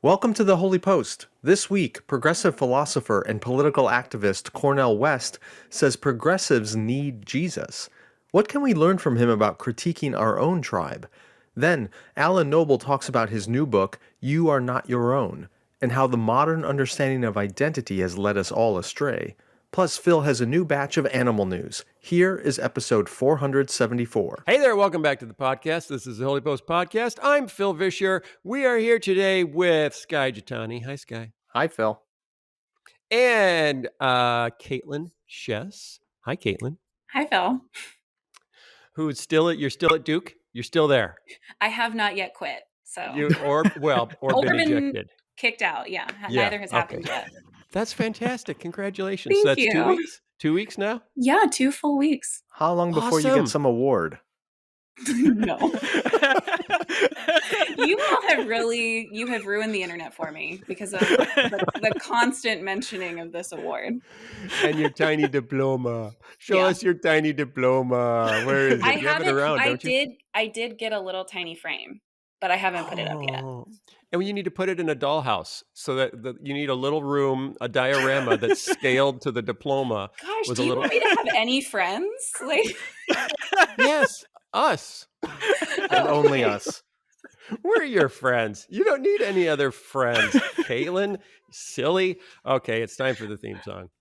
Welcome to the Holy Post. This week, progressive philosopher and political activist Cornel West says progressives need Jesus. What can we learn from him about critiquing our own tribe? Then, Alan Noble talks about his new book, You Are Not Your Own, and how the modern understanding of identity has led us all astray. Plus, Phil has a new batch of animal news. Here is episode 474. Hey there, welcome back to the podcast. This is the Holy Post Podcast. I'm Phil Vischer. We are here today with Sky Jitani. Hi, Sky. Hi, Phil. And Caitlin Chess. Hi, Caitlin. Hi, Phil. You're still at Duke? You're still there. I have not yet quit. So Or been ejected. Kicked out. Yeah. Neither has happened yet. That's fantastic. Congratulations. Thank That's you. 2 weeks? 2 weeks now? Yeah, 2 full weeks. How long before you Awesome. get some award? No. You have ruined the internet for me because of the constant mentioning of this award. And your tiny diploma. Show us your tiny diploma. Where is it? You have it around, don't you? I did get a little tiny frame, but I haven't put it up yet. And you need to put it in a dollhouse so that you need a little room, a diorama that's scaled to the diploma. Gosh, do you want me to have any friends? Yes, us. And only us. We're your friends. You don't need any other friends. Caitlin, silly. Okay, it's time for the theme song.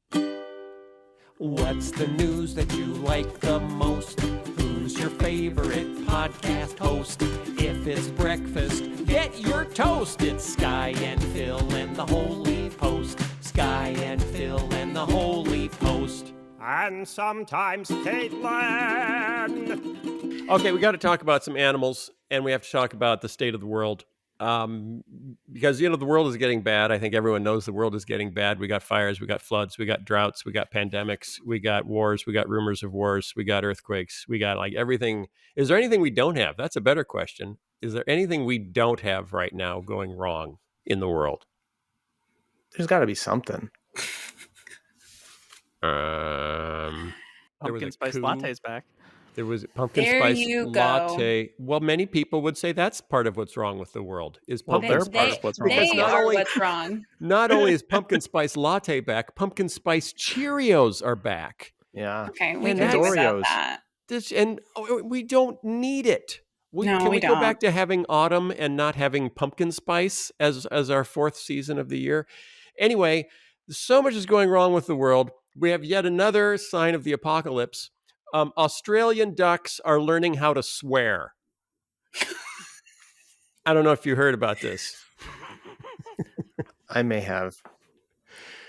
What's the news that you like the most? Who's your favorite podcast host? If it's breakfast, get your toast. It's Sky and Phil and the Holy Post. Sky and Phil and the Holy Post. And sometimes Caitlin. Okay, we got to talk about some animals, and we have to talk about the state of the world. Because, the world is getting bad. I think everyone knows the world is getting bad. We got fires, we got floods, we got droughts, we got pandemics, we got wars, we got rumors of wars, we got earthquakes, we got everything. Is there anything we don't have? That's a better question. Is there anything we don't have right now going wrong in the world? There's got to be something. Pumpkin spice latte's back. There was pumpkin spice latte. Well, many people would say that's part of what's wrong with the world. Is pumpkin they're part of what's wrong. What's wrong. Not only is pumpkin spice latte back, pumpkin spice Cheerios are back. Yeah. Okay, we can do without that. We don't need it. Can we go back to having autumn and not having pumpkin spice as our fourth season of the year? Anyway, so much is going wrong with the world. We have yet another sign of the apocalypse. Australian ducks are learning how to swear. I don't know if you heard about this. I may have.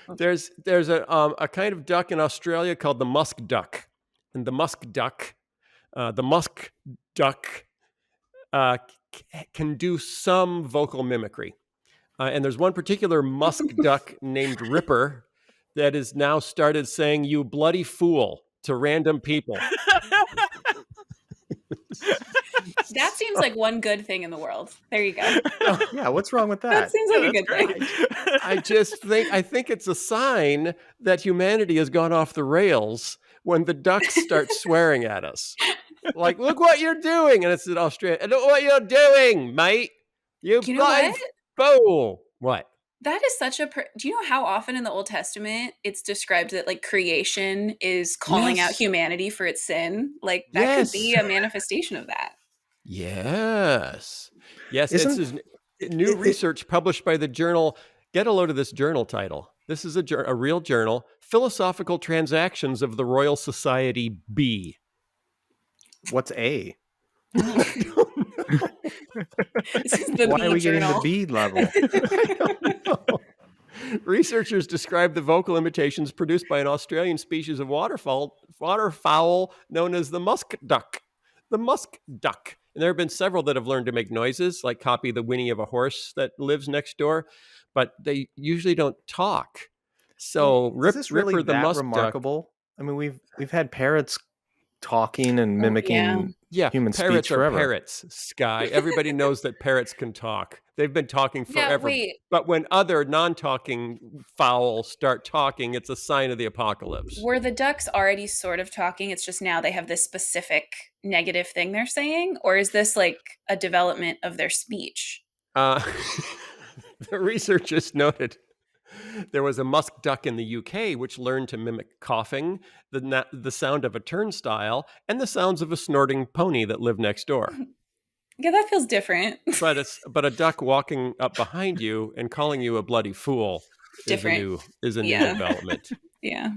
There's a kind of duck in Australia called the musk duck, and the musk duck can do some vocal mimicry. And there's one particular musk duck named Ripper that has now started saying "you bloody fool" to random people. That seems like one good thing in the world. There you go. Yeah, what's wrong with that? That seems like a good thing. I think it's a sign that humanity has gone off the rails when the ducks start swearing at us. Like, look what you're doing. And it's in Australia. Look what you're doing, mate. You bloody fool. What? That is such a... Do you know how often in the Old Testament it's described that creation is calling out humanity for its sin? That could be a manifestation of that. Yes. This is new research published by the journal. Get a load of this journal title. This is a real journal. Philosophical Transactions of the Royal Society B. What's A? This is the Why are we journal. getting the B level? I don't know. Researchers describe the vocal imitations produced by an Australian species of waterfowl known as the musk duck. The musk duck. And there have been several that have learned to make noises, like copy the whinny of a horse that lives next door, but they usually don't talk. So Is this really Ripper the that musk remarkable? Duck. I mean, we've had parrots talking and mimicking human parrots speech forever. Are parrots, Sky. Everybody knows that parrots can talk. They've been talking forever. But when other non-talking fowl start talking, it's a sign of the apocalypse. Were the ducks already sort of talking? It's just now they have this specific negative thing they're saying? Or is this a development of their speech? The researchers noted there was a musk duck in the UK which learned to mimic coughing, the sound of a turnstile, and the sounds of a snorting pony that lived next door. Yeah, that feels different. But a duck walking up behind you and calling you a bloody fool Different. is a new development. Yeah.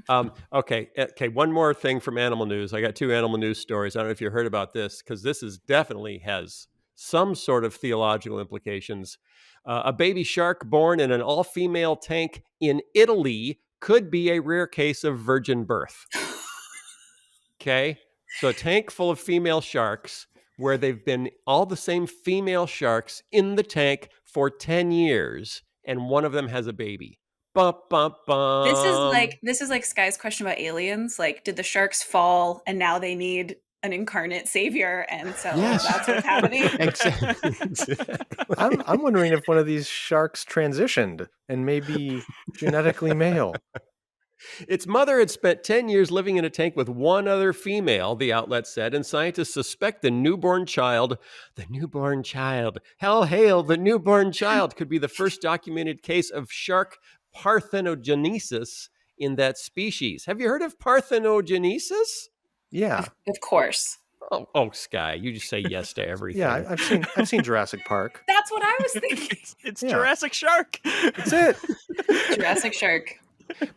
Okay. One more thing from animal news. I got 2 animal news stories. I don't know if you heard about this, because this is definitely has some sort of theological implications. A baby shark born in an all-female tank in Italy could be a rare case of virgin birth. Okay. So a tank full of female sharks where they've been all the same female sharks in the tank for 10 years, and one of them has a baby. Bum, bum, bum. This is like Sky's question about aliens. Like, did the sharks fall and now they need an incarnate savior, and so that's what's happening? Exactly. I'm wondering if one of these sharks transitioned and maybe genetically male. Its mother had spent 10 years living in a tank with one other female, the outlet said, and scientists suspect the newborn child, hell hail, the newborn child could be the first documented case of shark parthenogenesis in that species. Have you heard of parthenogenesis? Yeah. Of course. Oh, Sky, you just say yes to everything. Yeah, I've seen Jurassic Park. That's what I was thinking. It's Jurassic Shark. That's it. Jurassic Shark.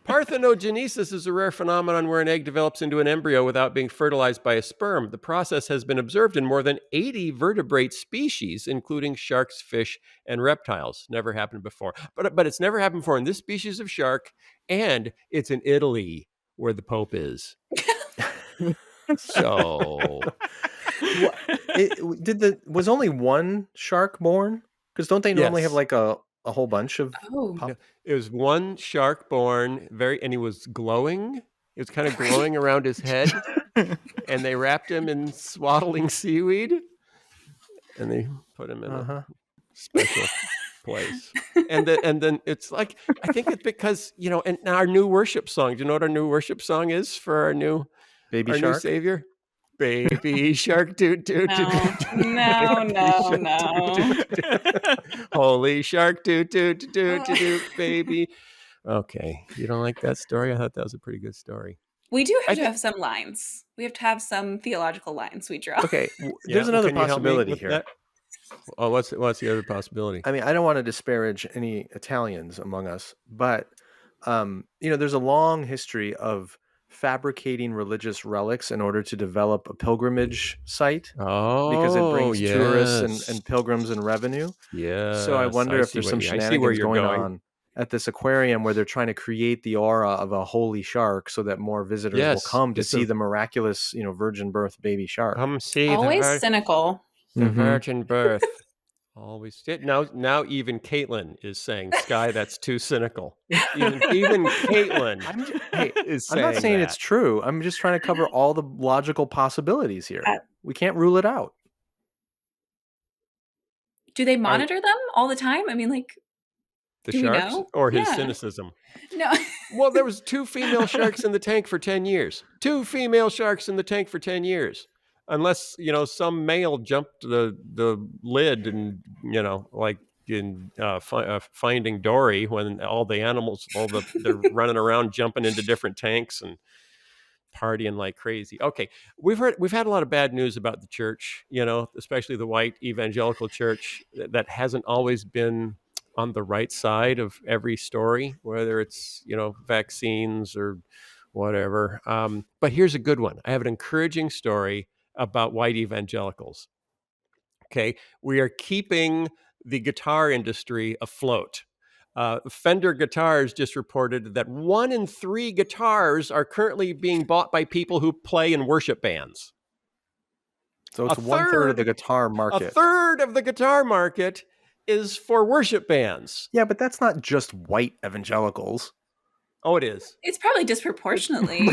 Parthenogenesis is a rare phenomenon where an egg develops into an embryo without being fertilized by a sperm. The process has been observed in more than 80 vertebrate species, including sharks, fish, and reptiles. Never happened before. But it's never happened before in this species of shark, and it's in Italy, where the Pope is. So... was only one shark born? Because don't they normally have like a whole bunch of... It was one shark born, and he was glowing. It was kind of glowing around his head, and they wrapped him in swaddling seaweed, and they put him in a special place. And then it's like, I think it's because, and our new worship song. Do you know what our new worship song is for our new new savior? Baby shark, do. No. Holy shark, do, baby. Okay, you don't like that story? I thought that was a pretty good story. We do have to have some lines. We have to have some theological lines we draw. Okay, there's another possibility here. That? Oh, what's the other possibility? I mean, I don't want to disparage any Italians among us, but there's a long history of fabricating religious relics in order to develop a pilgrimage site. Because it brings tourists and pilgrims and revenue. Yeah. So I wonder if there's some shenanigans going on at this aquarium where they're trying to create the aura of a holy shark so that more visitors will come to see the miraculous, virgin birth baby shark. Come see always cynical. The virgin birth. Always. Now even Caitlin is saying, Sky, that's too cynical. Even Caitlin is saying I'm not saying that. it's true. I'm just trying to cover all the logical possibilities here. We can't rule it out. Do they monitor them all the time? I mean, like, the sharks or his cynicism? No. Well, there was 2 female sharks in the tank for 10 years. 2 female sharks in the tank for 10 years. Unless, some male jumped the lid and, like in Finding Dory, when all the animals, they're running around jumping into different tanks and partying like crazy. Okay, we've had a lot of bad news about the church, especially the white evangelical church that hasn't always been on the right side of every story, whether it's, vaccines or whatever. But here's a good one. I have an encouraging story about white evangelicals. Okay, we are keeping the guitar industry afloat. Fender Guitars just reported that 1 in 3 guitars are currently being bought by people who play in worship bands. So it's 1/3 of the guitar market. 1/3 of the guitar market is for worship bands. Yeah, but that's not just white evangelicals. Oh, it is. It's probably disproportionately.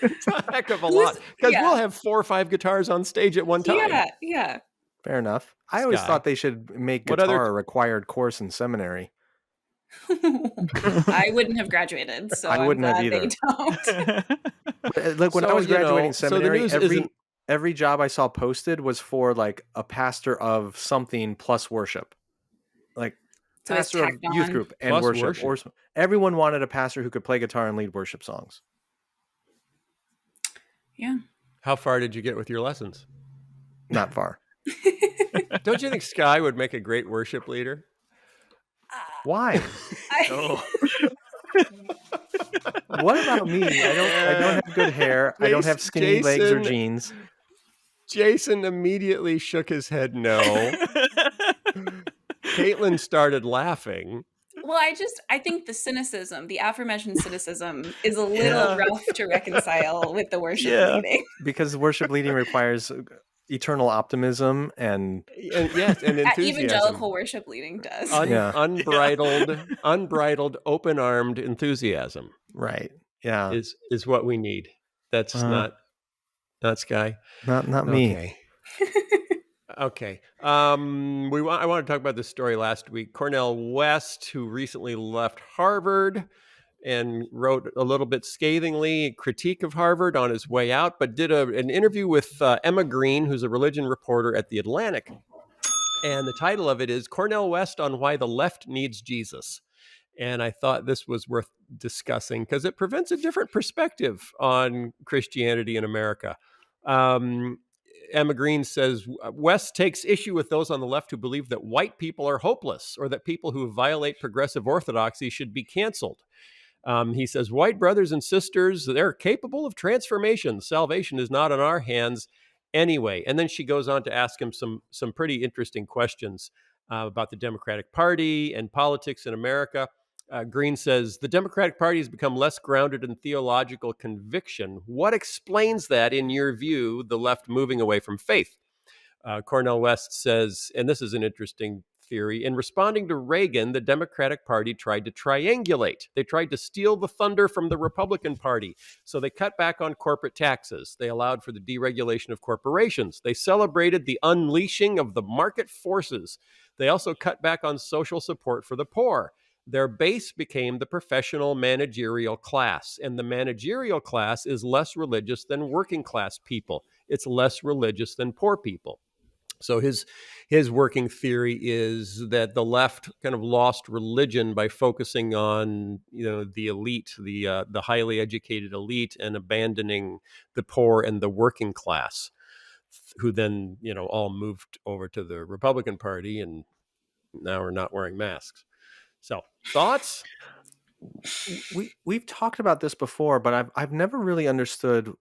It's a heck of a lot. Because we'll have 4 or 5 guitars on stage at one time. Yeah. Fair enough. I always thought they should make guitar a required course in seminary. I wouldn't have graduated, so I wouldn't have either. They don't. Like when I was graduating seminary, every job I saw posted was for like a pastor of something plus worship. like So it's pastor of tacked youth on. group and Plus worship. Or everyone wanted a pastor who could play guitar and lead worship songs. Yeah. How far did you get with your lessons? Not far. Don't you think Sky would make a great worship leader? Why? Oh. What about me? I don't have good hair. I don't have skinny legs or jeans. Jason immediately shook his head no. Caitlin started laughing. Well, I think the cynicism, the aforementioned cynicism, is a little rough to reconcile with the worship leading. Because worship leading requires eternal optimism and yes, and enthusiasm. Evangelical worship leading does. Unbridled, open-armed enthusiasm. Right. Yeah. Is what we need. That's not Sky. Not me. Okay. Okay. I want to talk about this story last week. Cornel West, who recently left Harvard and wrote a little bit scathingly critique of Harvard on his way out, but did an interview with Emma Green, who's a religion reporter at The Atlantic. And the title of it is Cornel West on Why the Left Needs Jesus. And I thought this was worth discussing because it presents a different perspective on Christianity in America. Emma Green says, West takes issue with those on the left who believe that white people are hopeless or that people who violate progressive orthodoxy should be canceled. He says, white brothers and sisters, they're capable of transformation. Salvation is not in our hands anyway. And then she goes on to ask him some pretty interesting questions about the Democratic Party and politics in America. Green says, the Democratic Party has become less grounded in theological conviction. What explains that, in your view, the left moving away from faith? Cornel West says, and this is an interesting theory, in responding to Reagan, the Democratic Party tried to triangulate. They tried to steal the thunder from the Republican Party. So they cut back on corporate taxes. They allowed for the deregulation of corporations. They celebrated the unleashing of the market forces. They also cut back on social support for the poor. Their base became the professional managerial class, and the managerial class is less religious than working class people. It's less religious than poor people. So his working theory is that the left kind of lost religion by focusing on the elite, the highly educated elite, and abandoning the poor and the working class, who then all moved over to the Republican Party and now are not wearing masks. So, thoughts? We've talked about this before, but I've never really understood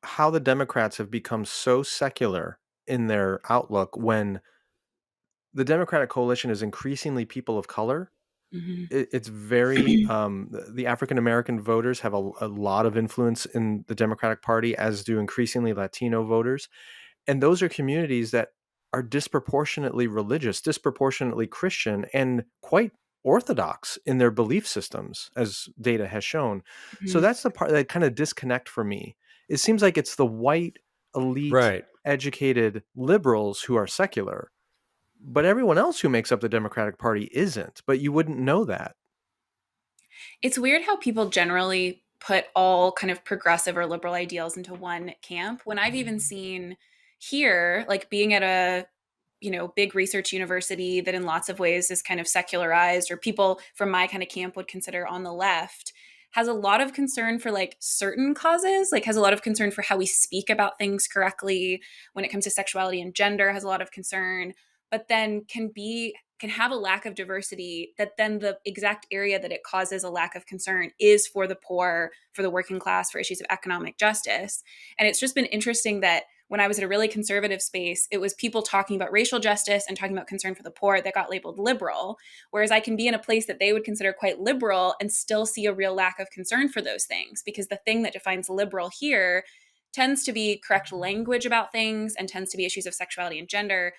how the Democrats have become so secular in their outlook when the Democratic coalition is increasingly people of color. Mm-hmm. It's very the African American voters have a lot of influence in the Democratic Party, as do increasingly Latino voters, and those are communities that are disproportionately religious, disproportionately Christian, and quite orthodox in their belief systems, as data has shown. Mm-hmm. So that's the part that kind of disconnect for me. It seems like it's the white, elite, educated liberals who are secular, but everyone else who makes up the Democratic Party isn't. But you wouldn't know that. It's weird how people generally put all kind of progressive or liberal ideals into one camp. When I've even seen here, like being at a big research university that in lots of ways is kind of secularized, or people from my kind of camp would consider on the left, has a lot of concern for like certain causes, like has a lot of concern for how we speak about things correctly when it comes to sexuality and gender, has a lot of concern, but then can have a lack of diversity, that then the exact area that it causes a lack of concern is for the poor, for the working class, for issues of economic justice. And it's just been interesting that when I was at a really conservative space, it was people talking about racial justice and talking about concern for the poor that got labeled liberal. Whereas I can be in a place that they would consider quite liberal and still see a real lack of concern for those things, because the thing that defines liberal here tends to be correct language about things and tends to be issues of sexuality and gender,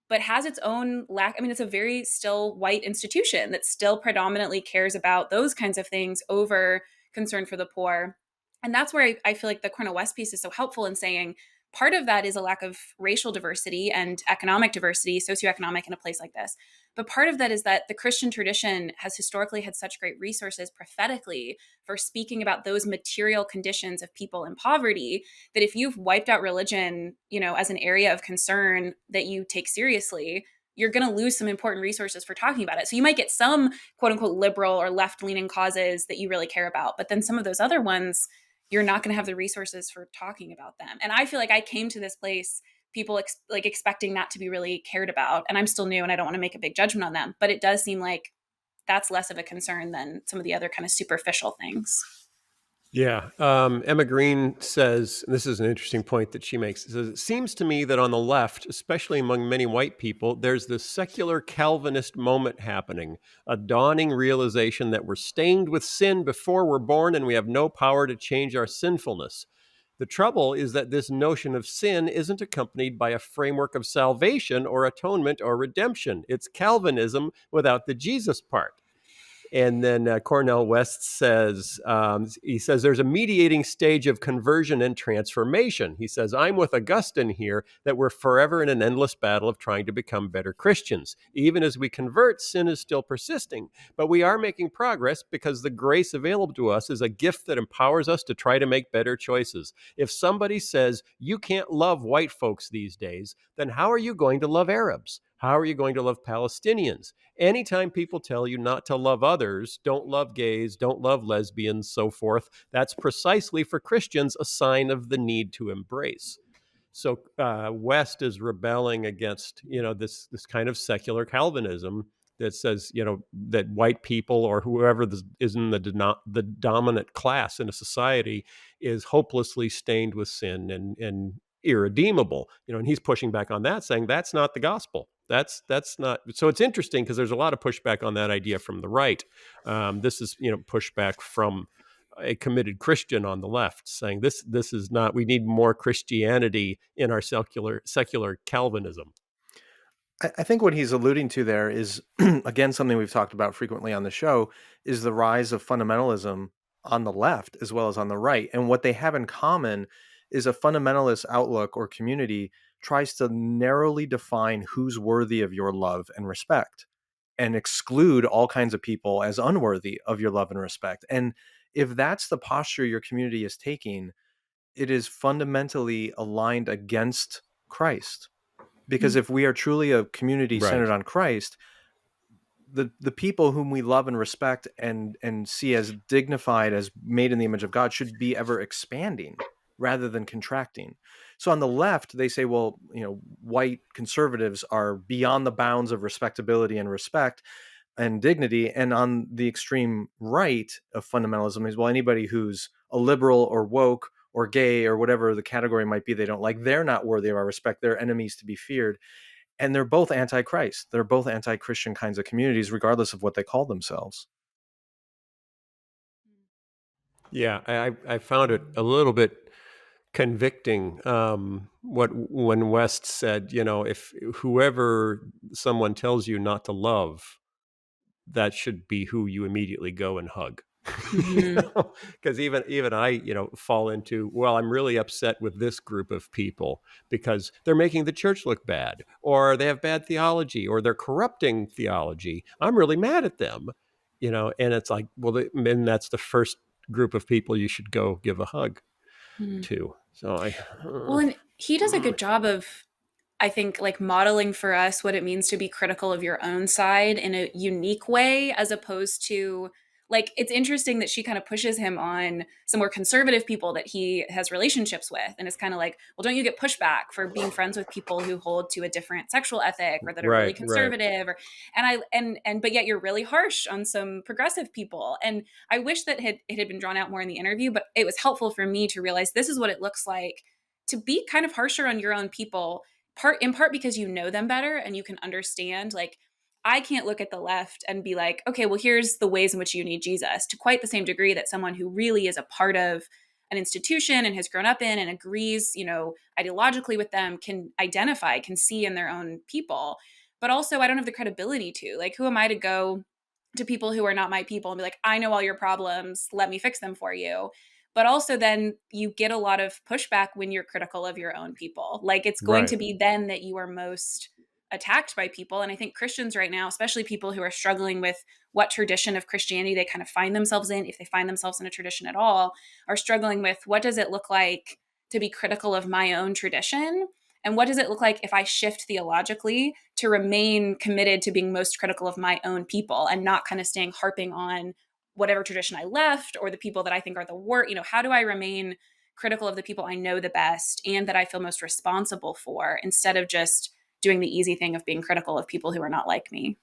but has its own lack. I mean, it's a very still white institution that still predominantly cares about those kinds of things over concern for the poor. And that's where I feel like the Cornel West piece is so helpful in saying, part of that is a lack of racial diversity and economic diversity, socioeconomic in a place like this. But part of that is that the Christian tradition has historically had such great resources prophetically for speaking about those material conditions of people in poverty, that if you've wiped out religion, as an area of concern that you take seriously, you're going to lose some important resources for talking about it. So you might get some quote unquote liberal or left leaning causes that you really care about, but then some of those other ones, you're not going to have the resources for talking about them. And I feel like I came to this place, people expecting that to be really cared about. And I'm still new and I don't want to make a big judgment on them, but it does seem like that's less of a concern than some of the other kind of superficial things. Yeah. Emma Green says, and this is an interesting point that she makes. It says, it seems to me that on the left, especially among many white people, there's this secular Calvinist moment happening, a dawning realization that we're stained with sin before we're born and we have no power to change our sinfulness. The trouble is that this notion of sin isn't accompanied by a framework of salvation or atonement or redemption. It's Calvinism without the Jesus part. And then Cornel West says, he says, there's a mediating stage of conversion and transformation. He says, I'm with Augustine here that we're forever in an endless battle of trying to become better Christians. Even as we convert, sin is still persisting. But we are making progress because the grace available to us is a gift that empowers us to try to make better choices. If somebody says, you can't love white folks these days, then how are you going to love Arabs? How are you going to love Palestinians? Anytime people tell you not to love others, don't love gays, don't love lesbians, so forth, that's precisely for Christians a sign of the need to embrace. So West is rebelling against, this kind of secular Calvinism that says, that white people or whoever is in the dominant class in a society is hopelessly stained with sin and irredeemable. And he's pushing back on that, saying that's not the gospel. That's not. So it's interesting because there's a lot of pushback on that idea from the right. This is pushback from a committed Christian on the left, saying this is not. We need more Christianity in our secular Calvinism. I think what he's alluding to there is, again, something we've talked about frequently on the show, is the rise of fundamentalism on the left as well as on the right. And what they have in common is a fundamentalist outlook or community tries to narrowly define who's worthy of your love and respect and exclude all kinds of people as unworthy of your love and respect. And if that's the posture your community is taking, it is fundamentally aligned against Christ. Because if we are truly a community centered on Christ, the people whom we love and respect and see as dignified, as made in the image of God, should be ever expanding rather than contracting. So on the left, they say, well, white conservatives are beyond the bounds of respectability and respect and dignity. And on the extreme right of fundamentalism is, well, anybody who's a liberal or woke or gay or whatever the category might be they don't like, they're not worthy of our respect. They're enemies to be feared. And they're both anti-Christ. They're both anti-Christian kinds of communities, regardless of what they call themselves. Yeah, I found it a little bit convicting when West said, if whoever someone tells you not to love, that should be who you immediately go and hug. Because even I, fall into, well, I'm really upset with this group of people because they're making the church look bad, or they have bad theology, or they're corrupting theology. I'm really mad at them, and it's like, well, then that's the first group of people you should go give a hug to. So well, and he does a good job of, I think, like modeling for us what it means to be critical of your own side in a unique way, as opposed to, like, it's interesting that she kind of pushes him on some more conservative people that he has relationships with. And it's kind of like, well, don't you get pushback for being friends with people who hold to a different sexual ethic or that are really conservative? Right. But yet you're really harsh on some progressive people. And I wish that it had been drawn out more in the interview, but it was helpful for me to realize this is what it looks like to be kind of harsher on your own people, in part because you know them better and you can understand, like, I can't look at the left and be like, okay, well, here's the ways in which you need Jesus to quite the same degree that someone who really is a part of an institution and has grown up in and agrees, ideologically with them can identify, can see in their own people. But also I don't have the credibility to, like, who am I to go to people who are not my people and be like, I know all your problems, let me fix them for you. But also then you get a lot of pushback when you're critical of your own people. Like, it's going to be then that you are most attacked by people. And I think Christians right now, especially people who are struggling with what tradition of Christianity they kind of find themselves in, if they find themselves in a tradition at all, are struggling with, what does it look like to be critical of my own tradition And what does it look like if I shift theologically to remain committed to being most critical of my own people and not kind of staying harping on whatever tradition I left or the people that I think are the worst? How do I remain critical of the people I know the best and that I feel most responsible for, instead of just doing the easy thing of being critical of people who are not like me?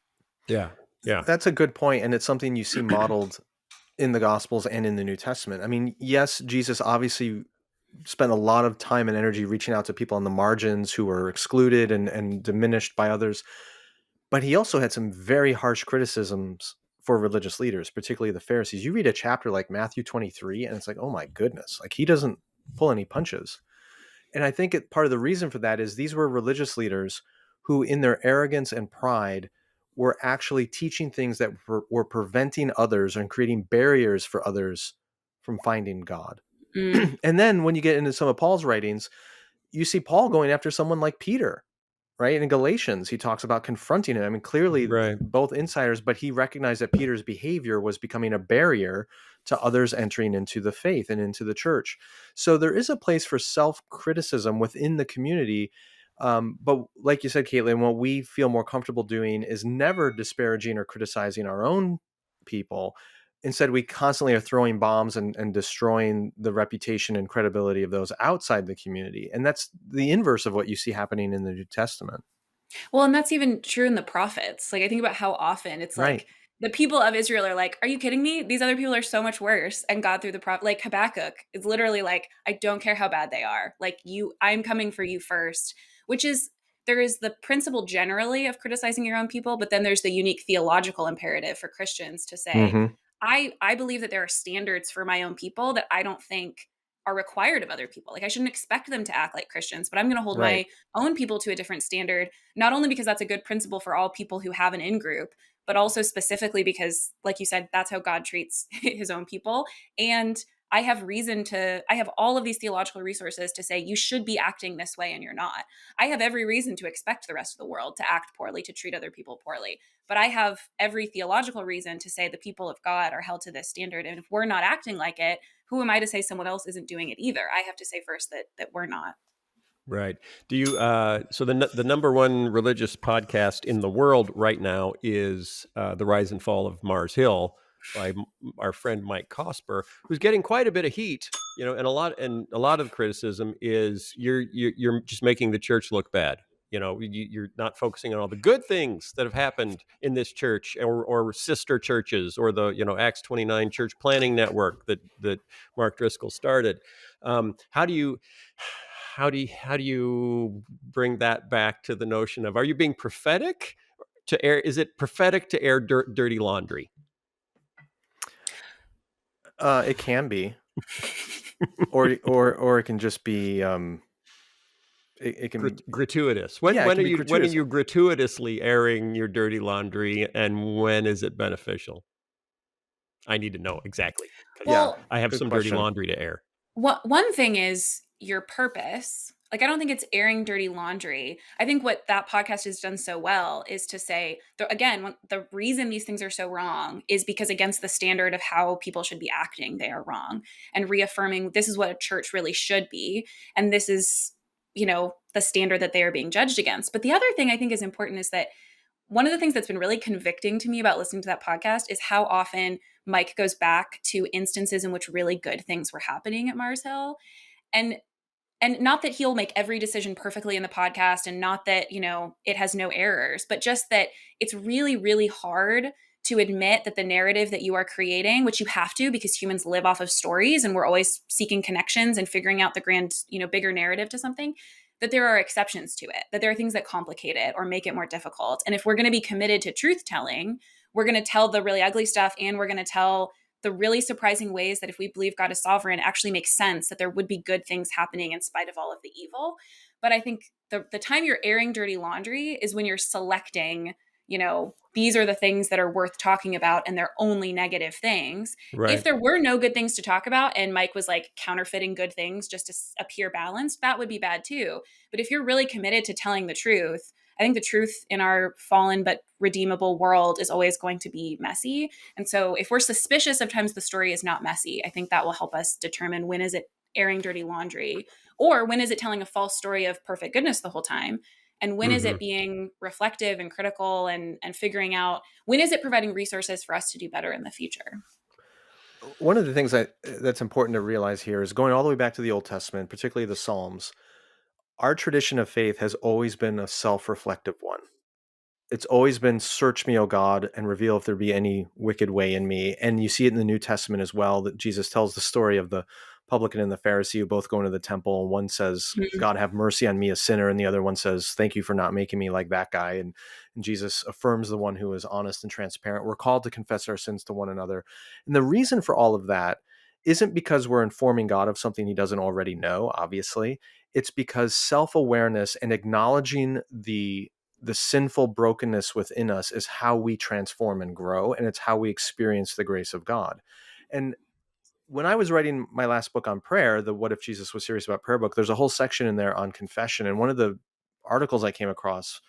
Yeah. Yeah. That's a good point, and it's something you see modeled in the Gospels and in the New Testament. I mean, yes, Jesus obviously spent a lot of time and energy reaching out to people on the margins who were excluded and diminished by others, but he also had some very harsh criticisms for religious leaders, particularly the Pharisees. You read a chapter like Matthew 23, and it's like, oh my goodness, like he doesn't pull any punches. And I think part of the reason for that is these were religious leaders who, in their arrogance and pride, were actually teaching things that were preventing others and creating barriers for others from finding God. And then when you get into some of Paul's writings, you see Paul going after someone like Peter, right? In Galatians, he talks about confronting him. I mean, clearly both insiders, but he recognized that Peter's behavior was becoming a barrier to others entering into the faith and into the church. So there is a place for self-criticism within the community. But like you said, Caitlin, what we feel more comfortable doing is never disparaging or criticizing our own people. Instead, we constantly are throwing bombs and destroying the reputation and credibility of those outside the community. And that's the inverse of what you see happening in the New Testament. Well, and that's even true in the prophets. Like, I think about how often it's Right. like the people of Israel are like, are you kidding me? These other people are so much worse. And God, through the prophet, like Habakkuk, is literally like, I don't care how bad they are. Like, I'm coming for you first, which is, there is the principle generally of criticizing your own people, but then there's the unique theological imperative for Christians to say, I believe that there are standards for my own people that I don't think are required of other people. Like, I shouldn't expect them to act like Christians, but I'm going to hold my own people to a different standard, not only because that's a good principle for all people who have an in-group, but also specifically because, like you said, that's how God treats his own people. And I have all of these theological resources to say, you should be acting this way and you're not. I have every reason to expect the rest of the world to act poorly, to treat other people poorly. But I have every theological reason to say the people of God are held to this standard. And if we're not acting like it, who am I to say someone else isn't doing it either? I have to say first that we're not. Right. Do you? So the number one religious podcast in the world right now is The Rise and Fall of Mars Hill by our friend Mike Cosper, who's getting quite a bit of heat. And a lot of criticism is you're just making the church look bad. You're not focusing on all the good things that have happened in this church or sister churches or the Acts 29 church planning network that Mark Driscoll started. How do you bring that back to the notion of, are you being prophetic to air? Is it prophetic to air dirty laundry? It can be, or it can just be. It can be gratuitous. When are you gratuitous. gratuitously airing your dirty laundry, and when is it beneficial? I need to know exactly. Well, I have some dirty laundry to air. One thing is your purpose. Like, I don't think it's airing dirty laundry. I think what that podcast has done so well is to say, again, the reason these things are so wrong is because against the standard of how people should be acting, they are wrong. And reaffirming this is what a church really should be. And this is, the standard that they are being judged against. But the other thing I think is important is that one of the things that's been really convicting to me about listening to that podcast is how often Mike goes back to instances in which really good things were happening at Mars Hill. And not that he'll make every decision perfectly in the podcast, and not that, it has no errors, but just that it's really, really hard to admit that the narrative that you are creating, which you have to because humans live off of stories and we're always seeking connections and figuring out the grand, bigger narrative to something, that there are exceptions to it, that there are things that complicate it or make it more difficult. And if we're going to be committed to truth telling, we're going to tell the really ugly stuff, and we're going to tell the really surprising ways that if we believe God is sovereign, actually makes sense that there would be good things happening in spite of all of the evil. But I think the time you're airing dirty laundry is when you're selecting, these are the things that are worth talking about and they're only negative things. Right. If there were no good things to talk about and Mike was like counterfeiting good things just to appear balanced, that would be bad too. But if you're really committed to telling the truth, I think the truth in our fallen but redeemable world is always going to be messy. And so if we're suspicious of times the story is not messy, I think that will help us determine when is it airing dirty laundry, Or when is it telling a false story of perfect goodness the whole time? And when is it being reflective and critical and figuring out, when is it providing resources for us to do better in the future? One of the things that's important to realize here is going all the way back to the Old Testament, particularly the Psalms. Our tradition of faith has always been a self-reflective one. It's always been, search me, O God, and reveal if there be any wicked way in me. And you see it in the New Testament as well, that Jesus tells the story of the publican and the Pharisee who both go into the temple. And one says, God, have mercy on me, a sinner. And the other one says, thank you for not making me like that guy. And Jesus affirms the one who is honest and transparent. We're called to confess our sins to one another. And the reason for all of that isn't because we're informing God of something he doesn't already know, obviously. It's because self-awareness and acknowledging the sinful brokenness within us is how we transform and grow, and it's how we experience the grace of God. And when I was writing my last book on prayer, the What If Jesus Was Serious About Prayer book, there's a whole section in there on confession. And one of the articles I came across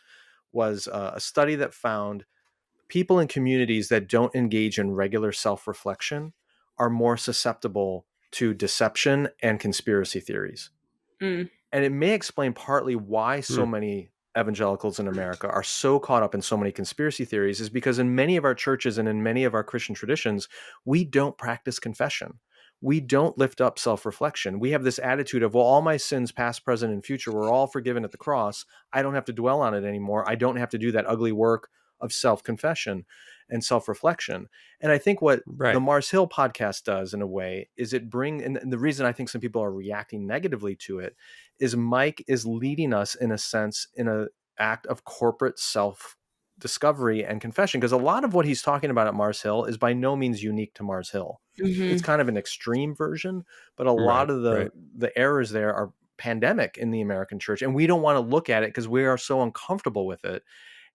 was a study that found people in communities that don't engage in regular self-reflection are more susceptible to deception and conspiracy theories. And it may explain partly why so many evangelicals in America are so caught up in so many conspiracy theories, is because in many of our churches and in many of our Christian traditions, we don't practice confession. We don't lift up self-reflection. We have this attitude of, well, all my sins, past, present, and future, were all forgiven at the cross. I don't have to dwell on it anymore. I don't have to do that ugly work of self-confession and self-reflection. And I think what the Mars Hill podcast does in a way is and the reason I think some people are reacting negatively to it is Mike is leading us in a sense in an act of corporate self-discovery and confession, because a lot of what he's talking about at Mars Hill is by no means unique to Mars Hill. It's kind of an extreme version, but a lot of the errors there are pandemic in the American church, and we don't want to look at it because we are so uncomfortable with it.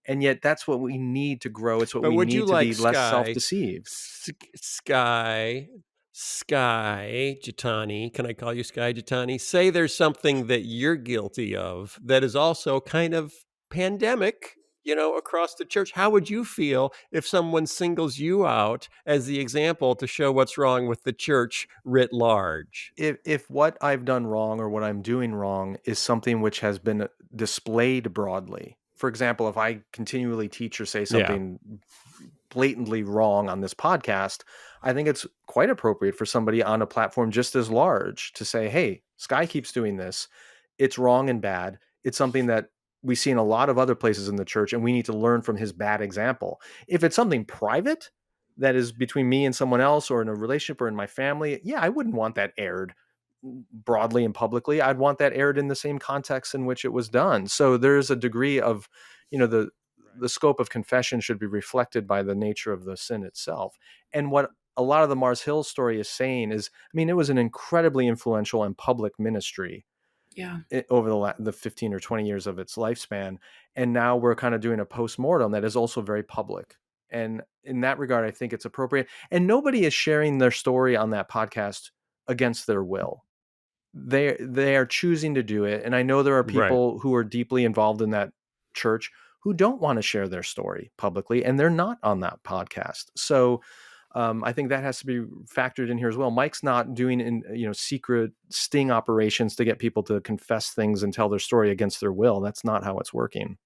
And yet that's what we need to grow. It's what we need to be less self-deceived. Sky Jitani, can I call you Sky Jitani? Say there's something that you're guilty of that is also kind of pandemic, across the church. How would you feel if someone singles you out as the example to show what's wrong with the church writ large? If what I've done wrong or what I'm doing wrong is something which has been displayed broadly, for example, if I continually teach or say something blatantly wrong on this podcast, I think it's quite appropriate for somebody on a platform just as large to say, hey, Sky keeps doing this. It's wrong and bad. It's something that we see in a lot of other places in the church, and we need to learn from his bad example. If it's something private that is between me and someone else, or in a relationship or in my family, I wouldn't want that aired broadly and publicly. I'd want that aired in the same context in which it was done. So there's a degree of, the scope of confession should be reflected by the nature of the sin itself. And what a lot of the Mars Hill story is saying is, it was an incredibly influential and public ministry over the 15 or 20 years of its lifespan. And now we're kind of doing a postmortem that is also very public. And in that regard, I think it's appropriate. And nobody is sharing their story on that podcast against their will. They are choosing to do it. And I know there are people who are deeply involved in that church who don't want to share their story publicly, and they're not on that podcast. So I think that has to be factored in here as well. Mike's not doing secret sting operations to get people to confess things and tell their story against their will. That's not how it's working.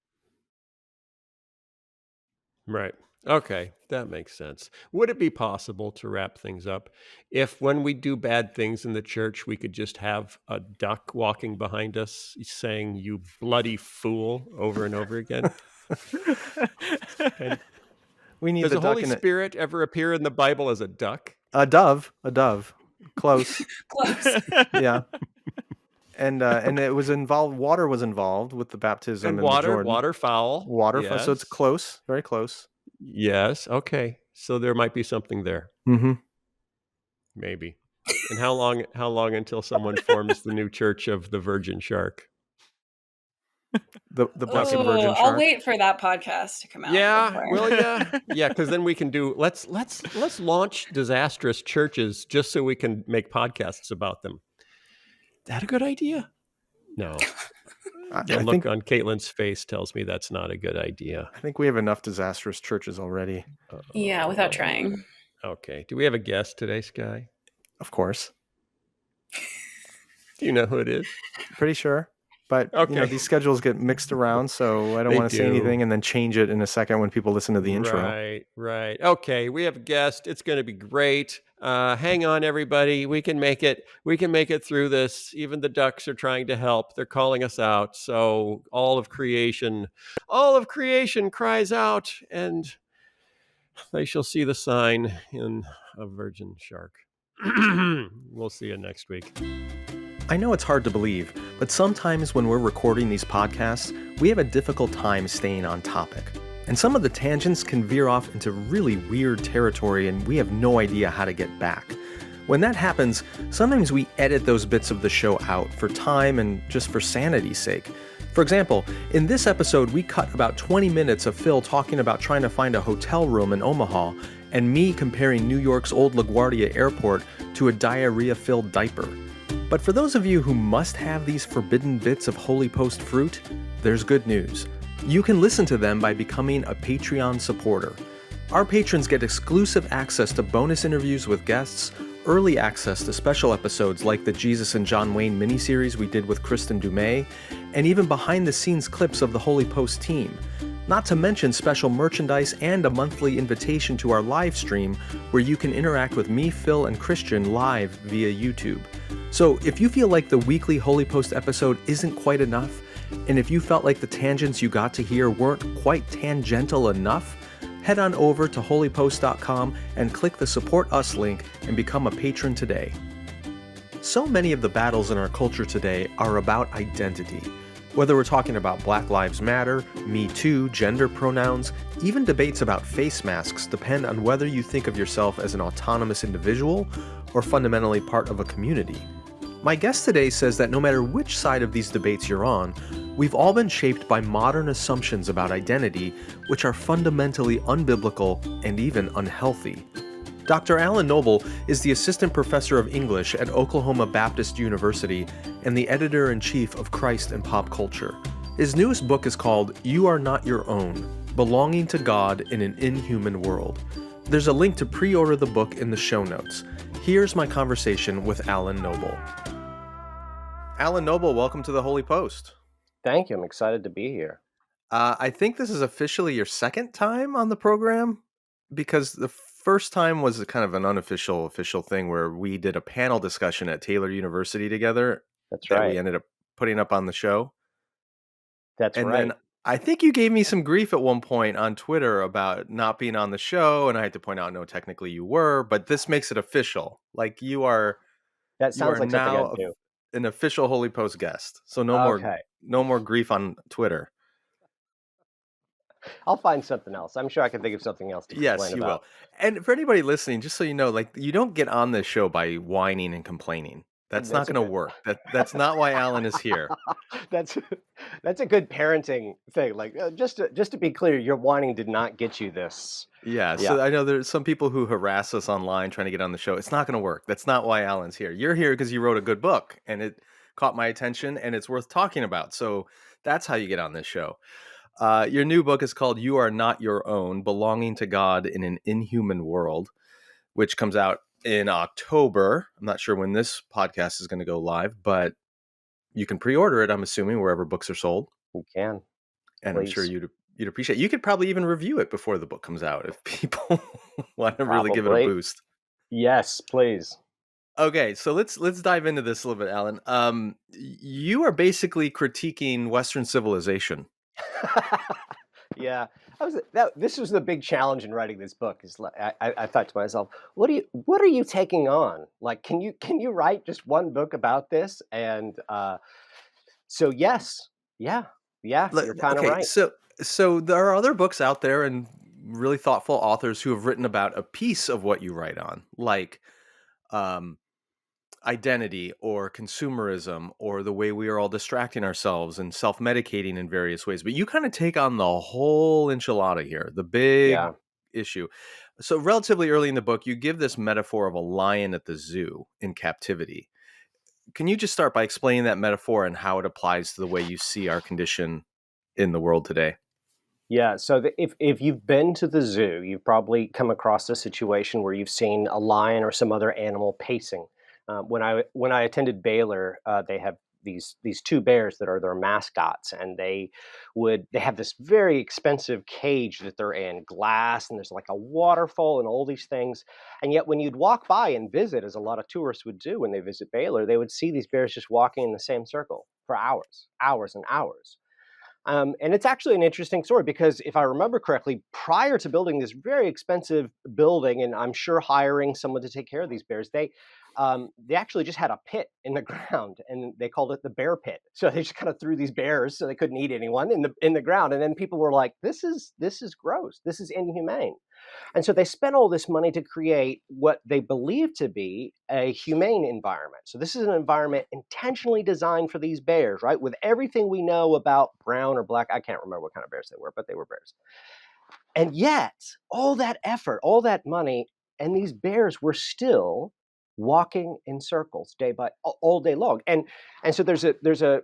Right. Okay, that makes sense. Would it be possible to wrap things up if, when we do bad things in the church, we could just have a duck walking behind us saying, "You bloody fool," over and over again? And we need does the Holy duck Spirit ever appear in the Bible as a duck? A dove. Close. Close. Yeah. And it was involved. Water was involved with the baptism and in the Jordan. Waterfowl. Yes. So it's close, very close. Yes. Okay. So there might be something there. Mm-hmm. Maybe. And how long until someone forms the new church of the Virgin Shark? The blessed Virgin Shark. I'll wait for that podcast to come out. Yeah. Well, yeah. Because then we can do. Let's launch disastrous churches just so we can make podcasts about them. Is that a good idea? No. The look on Caitlin's face tells me that's not a good idea. I think we have enough disastrous churches already. Yeah, without trying. Okay. Do we have a guest today, Sky? Of course. Do you know who it is? Pretty sure. But, Okay. these schedules get mixed around, so I don't They want to say do. anything and then change it in a second when people listen to the intro. Right. Okay, we have a guest. It's going to be great. Hang on, everybody. We can make it. We can make it through this. Even the ducks are trying to help. They're calling us out. So all of creation cries out, and they shall see the sign in a virgin shark. We'll see you next week. I know it's hard to believe, but sometimes when we're recording these podcasts, we have a difficult time staying on topic. And some of the tangents can veer off into really weird territory and we have no idea how to get back. When that happens, sometimes we edit those bits of the show out for time and just for sanity's sake. For example, in this episode, we cut about 20 minutes of Phil talking about trying to find a hotel room in Omaha and me comparing New York's old LaGuardia airport to a diarrhea-filled diaper. But for those of you who must have these forbidden bits of Holy Post fruit, there's good news. You can listen to them by becoming a Patreon supporter. Our patrons get exclusive access to bonus interviews with guests, early access to special episodes like the Jesus and John Wayne miniseries we did with Kristen Dumais, and even behind-the-scenes clips of the Holy Post team. Not to mention special merchandise and a monthly invitation to our live stream where you can interact with me, Phil, and Christian live via YouTube. So if you feel like the weekly Holy Post episode isn't quite enough, and if you felt like the tangents you got to hear weren't quite tangential enough, head on over to holypost.com and click the Support Us link and become a patron today. So many of the battles in our culture today are about identity. Whether we're talking about Black Lives Matter, Me Too, gender pronouns, even debates about face masks depend on whether you think of yourself as an autonomous individual or fundamentally part of a community. My guest today says that no matter which side of these debates you're on, we've all been shaped by modern assumptions about identity, which are fundamentally unbiblical and even unhealthy. Dr. Alan Noble is the assistant professor of English at Oklahoma Baptist University and the editor-in-chief of Christ and Pop Culture. His newest book is called You Are Not Your Own: Belonging to God in an Inhuman World. There's a link to pre-order the book in the show notes. Here's my conversation with Alan Noble. Alan Noble, welcome to the Holy Post. Thank you. I'm excited to be here. I think this is officially your second time on the program, because the first time was a kind of an unofficial official thing where we did a panel discussion at Taylor University together. That's that right. we ended up putting up on the show. That's And right. then I think you gave me some grief at one point on Twitter about not being on the show, and I had to point out, no, technically you were, but this makes it official. Like you are That sounds like something now I'd do. an official Holy Post guest. So no Okay. more grief on Twitter. I'll find something else. I'm sure I can think of something else to complain Yes, you about. will. And for anybody listening, just so you know, like you don't get on this show by whining and complaining. That's not That's a going to good- work. That's not why Alan is here. That's a good parenting thing. Like just to be clear, your whining did not get you this. Yeah, so I know there's some people who harass us online trying to get on the show. It's not going to work. That's not why Alan's here. You're here because you wrote a good book and it caught my attention and it's worth talking about. So that's how you get on this show. Your new book is called You Are Not Your Own: Belonging to God in an Inhuman World, which comes out in October. I'm not sure when this podcast is going to go live, but you can pre-order it, I'm assuming, wherever books are sold. You can. And Please. I'm sure you'd appreciate it. You could probably even review it before the book comes out if people want to really give it a Probably. boost. Yes, please. Okay, so let's dive into this a little bit, Alan. You are basically critiquing Western civilization. Yeah, this was the big challenge in writing this book. Is like, I thought to myself, what are you taking on? Like, can you write just one book about this? And so yes, yeah, you're kind of right. So there are other books out there and really thoughtful authors who have written about a piece of what you write on, like identity or consumerism or the way we are all distracting ourselves and self-medicating in various ways. But you kind of take on the whole enchilada here, the big issue. So relatively early in the book, you give this metaphor of a lion at the zoo in captivity. Can you just start by explaining that metaphor and how it applies to the way you see our condition in the world today? Yeah, so if you've been to the zoo, you've probably come across a situation where you've seen a lion or some other animal pacing. When I attended Baylor, they have these two bears that are their mascots, and they have this very expensive cage that they're in, glass, and there's like a waterfall and all these things. And yet, when you'd walk by and visit, as a lot of tourists would do when they visit Baylor, they would see these bears just walking in the same circle for hours and hours. And it's actually an interesting story because if I remember correctly, prior to building this very expensive building, and I'm sure hiring someone to take care of these bears, they actually just had a pit in the ground, and they called it the bear pit. So they just kind of threw these bears, so they couldn't eat anyone, in the ground. And then people were like, "This is gross. This is inhumane." And so they spent all this money to create what they believe to be a humane environment. So this is an environment intentionally designed for these bears, right? With everything we know about brown or black, I can't remember what kind of bears they were, but they were bears. And yet, all that effort, all that money, and these bears were still walking in circles all day long. And so there's a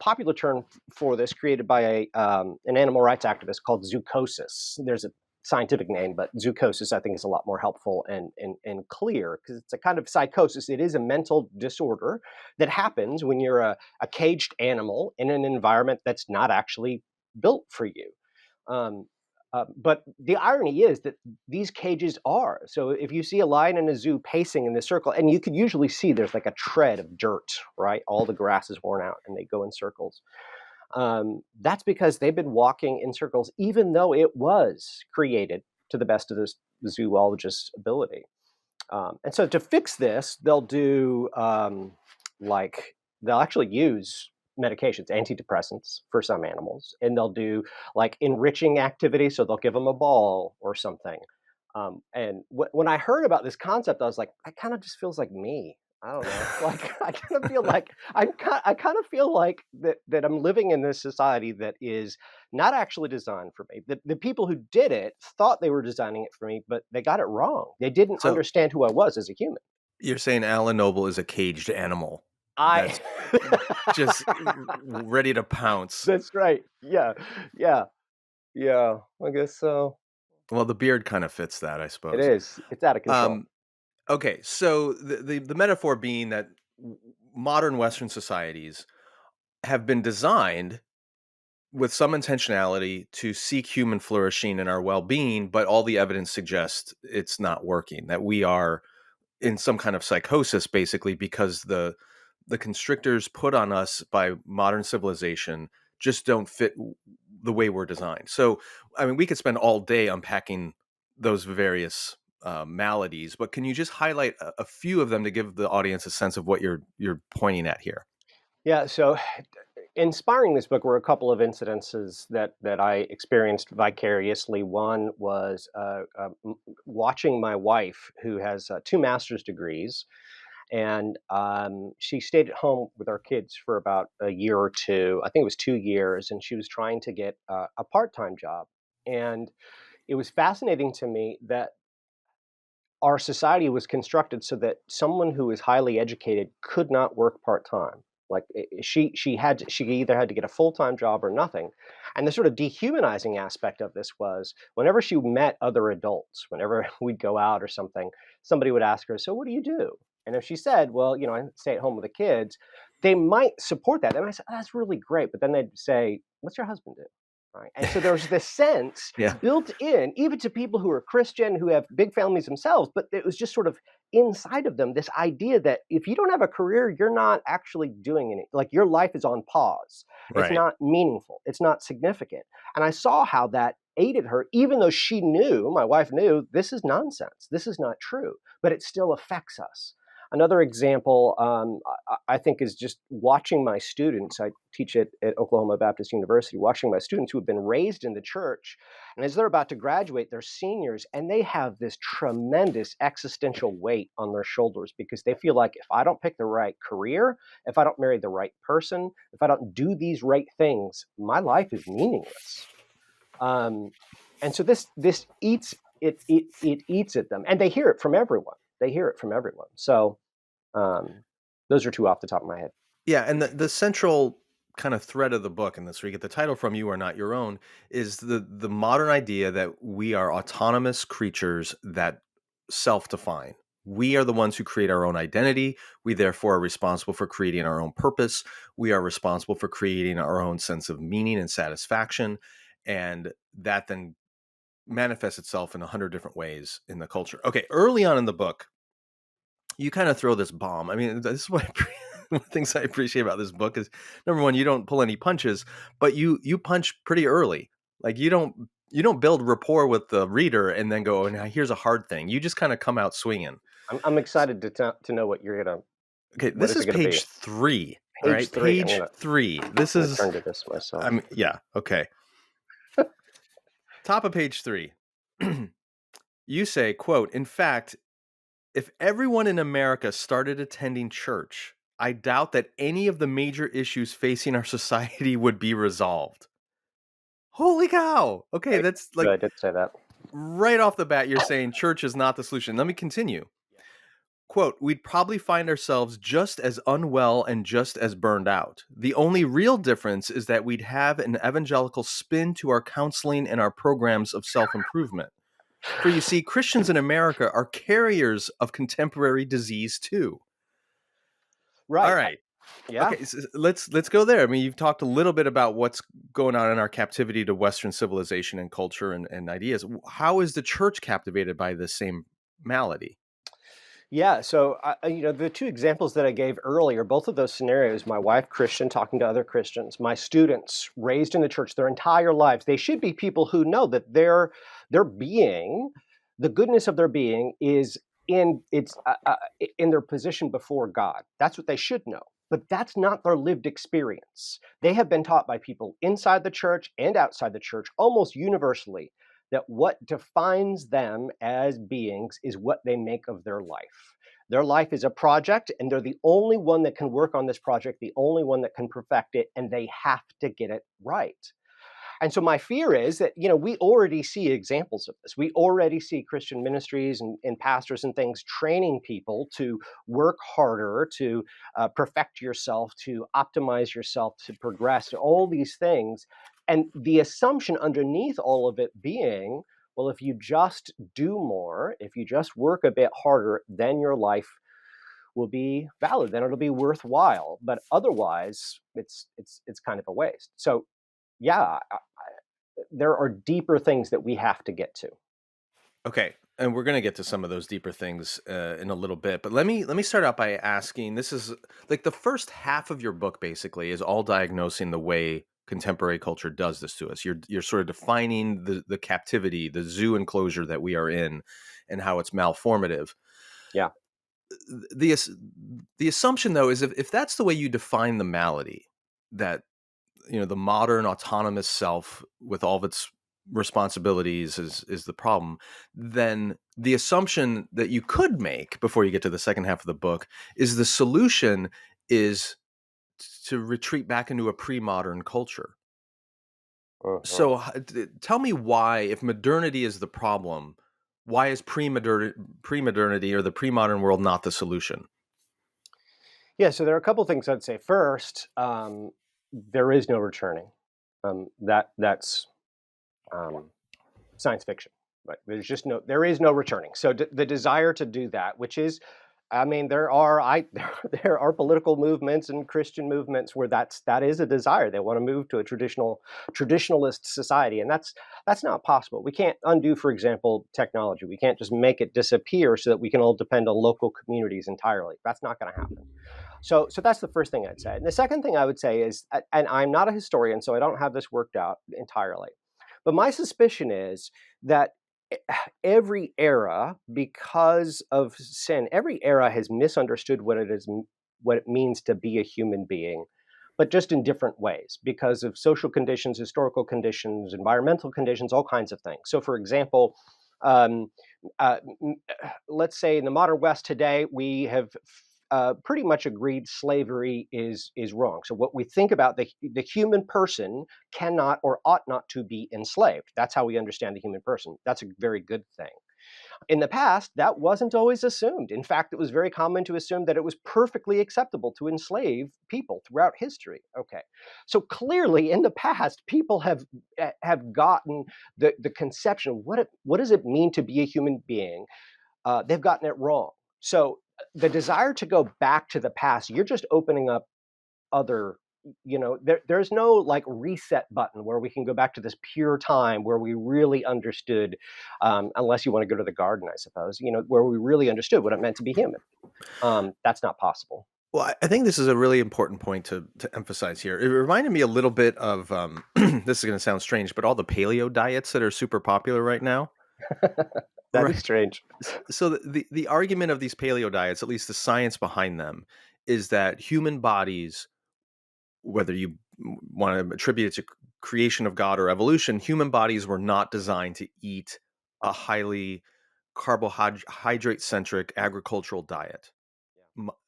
popular term for this created by an animal rights activist called zoochosis. There's a scientific name, but zoochosis I think is a lot more helpful and clear because it's a kind of psychosis. It is a mental disorder that happens when you're a caged animal in an environment that's not actually built for you. But the irony is that these cages are. So if you see a lion in a zoo pacing in this circle, and you could usually see there's like a tread of dirt, right? All the grass is worn out and they go in circles. That's because they've been walking in circles, even though it was created to the best of the zoologist's ability. And so to fix this, they'll actually use medications, antidepressants for some animals, and they'll do like enriching activities. So they'll give them a ball or something. And when I heard about this concept, I was like, that kind of just feels like me. I don't know. Like I kind of feel like that I'm living in this society that is not actually designed for me. The people who did it thought they were designing it for me, but they got it wrong. They didn't understand who I was as a human. You're saying Alan Noble is a caged animal. That's just ready to pounce. That's right. Yeah. I guess so. Well, the beard kind of fits that, I suppose. It is. It's out of control. Okay, so the metaphor being that modern Western societies have been designed with some intentionality to seek human flourishing and our well-being, but all the evidence suggests it's not working, that we are in some kind of psychosis, basically, because the constrictors put on us by modern civilization just don't fit the way we're designed. So, I mean, we could spend all day unpacking those various maladies, but can you just highlight a few of them to give the audience a sense of what you're pointing at here? Yeah. So, inspiring this book were a couple of incidences that I experienced vicariously. One was watching my wife, who has 2 master's degrees, and she stayed at home with our kids for about a year or two. I think it was 2 years, and she was trying to get a part-time job. And it was fascinating to me that our society was constructed so that someone who is highly educated could not work part-time. Like she either had to get a full-time job or nothing. And the sort of dehumanizing aspect of this was whenever she met other adults, whenever we'd go out or something, somebody would ask her, "So what do you do?" And if she said, "Well, I stay at home with the kids," they might support that. They might say, "Oh, that's really great." But then they'd say, "What's your husband do?" Right. And so there's this sense built in, even to people who are Christian, who have big families themselves, but it was just sort of inside of them, this idea that if you don't have a career, you're not actually doing anything. Like your life is on pause. Right. It's not meaningful. It's not significant. And I saw how that aided her, even though my wife knew, this is nonsense. This is not true, but it still affects us. Another example, I think, is just watching my students. I teach at Oklahoma Baptist University, watching my students who have been raised in the church. And as they're about to graduate, they're seniors, and they have this tremendous existential weight on their shoulders because they feel like if I don't pick the right career, if I don't marry the right person, if I don't do these right things, my life is meaningless. And so this eats at them, and they hear it from everyone. So those are 2 off the top of my head. Yeah, and the central kind of thread of the book, and that's where you get the title from, "You Are Not Your Own," is the modern idea that we are autonomous creatures that self-define. We are the ones who create our own identity. We therefore are responsible for creating our own purpose. We are responsible for creating our own sense of meaning and satisfaction. And that then manifests itself in 100 different ways in the culture. Okay, early on in the book, you kind of throw this bomb. I mean, this is what one of the things I appreciate about this book is, number one, you don't pull any punches, but you punch pretty early. Like you don't build rapport with the reader and then go, oh, now here's a hard thing. You just kind of come out swinging. I'm excited to know what you're gonna. Okay, What this is is it gonna be? page 3. All Page right, 3. page 3. This I'm gonna is turn to this myself. yeah, okay. Top of page 3. You say, quote, "In fact, if everyone in America started attending church, I doubt that any of the major issues facing our society would be resolved." Holy cow. Okay, that's I like did say that. right off the bat, you're saying church is not the solution. Let me continue. Quote, "We'd probably find ourselves just as unwell and just as burned out. The only real difference is that we'd have an evangelical spin to our counseling and our programs of self-improvement. For you see, Christians in America are carriers of contemporary disease too." Right. All right. Yeah. Okay, so let's go there. I mean, you've talked a little bit about what's going on in our captivity to Western civilization and culture and ideas. How is the church captivated by this same malady? Yeah, so the two examples that I gave earlier, both of those scenarios, my wife Christian talking to other Christians, my students raised in the church their entire lives, they should be people who know that their being, the goodness of their being is in their position before God. That's what they should know. But that's not their lived experience. They have been taught by people inside the church and outside the church almost universally that what defines them as beings is what they make of their life. Their life is a project, and they're the only one that can work on this project, the only one that can perfect it, and they have to get it right. And so my fear is that, we already see examples of this. We already see Christian ministries and pastors and things training people to work harder, to perfect yourself, to optimize yourself, to progress, all these things. And the assumption underneath all of it being, well, if you just do more, if you just work a bit harder, then your life will be valid, then it'll be worthwhile. But otherwise, it's kind of a waste. So yeah, there are deeper things that we have to get to. Okay, and we're going to get to some of those deeper things in a little bit, but let me start out by asking. This is like the first half of your book basically is all diagnosing the way contemporary culture does this to us. You're sort of defining the captivity, the zoo enclosure that we are in, and how it's malformative. Yeah. The assumption though is if that's the way you define the malady, that the modern autonomous self with all of its responsibilities is the problem, then the assumption that you could make before you get to the second half of the book is the solution is to retreat back into a pre-modern culture. So tell me why, if modernity is the problem, why is pre-modernity or the pre-modern world not the solution? Yeah, so there are a couple things I'd say. First, there is no returning. That's science fiction. Right? There is no returning. So the desire to do that, which is, I mean, there are political movements and Christian movements where that is a desire. They want to move to a traditionalist society, and that's not possible. We can't undo, for example, technology. We can't just make it disappear so that we can all depend on local communities entirely. That's not going to happen. So that's the first thing I'd say. And the second thing I would say is, and I'm not a historian, so I don't have this worked out entirely, but my suspicion is that every era, because of sin, every era has misunderstood what it means to be a human being, but just in different ways because of social conditions, historical conditions, environmental conditions, all kinds of things. So, for example, um, let's say in the modern West today, we have pretty much agreed slavery is wrong. So what we think about the human person cannot or ought not to be enslaved. That's how we understand the human person. That's a very good thing. In the past, that wasn't always assumed. In fact, it was very common to assume that it was perfectly acceptable to enslave people throughout history. Okay, so clearly in the past, people have gotten the conception of what does it mean to be a human being. They've gotten it wrong. So the desire to go back to the past, you're just opening up other, there's no like reset button where we can go back to this pure time where we really understood, unless you want to go to the garden, I suppose, where we really understood what it meant to be human. That's not possible. Well, I think this is a really important point to emphasize here. It reminded me a little bit of this is going to sound strange, but all the paleo diets that are super popular right now. That is Right. strange. So the argument of these paleo diets, at least the science behind them, is that human bodies, whether you want to attribute it to creation of God or evolution, human bodies were not designed to eat a highly carbohydrate centric agricultural diet.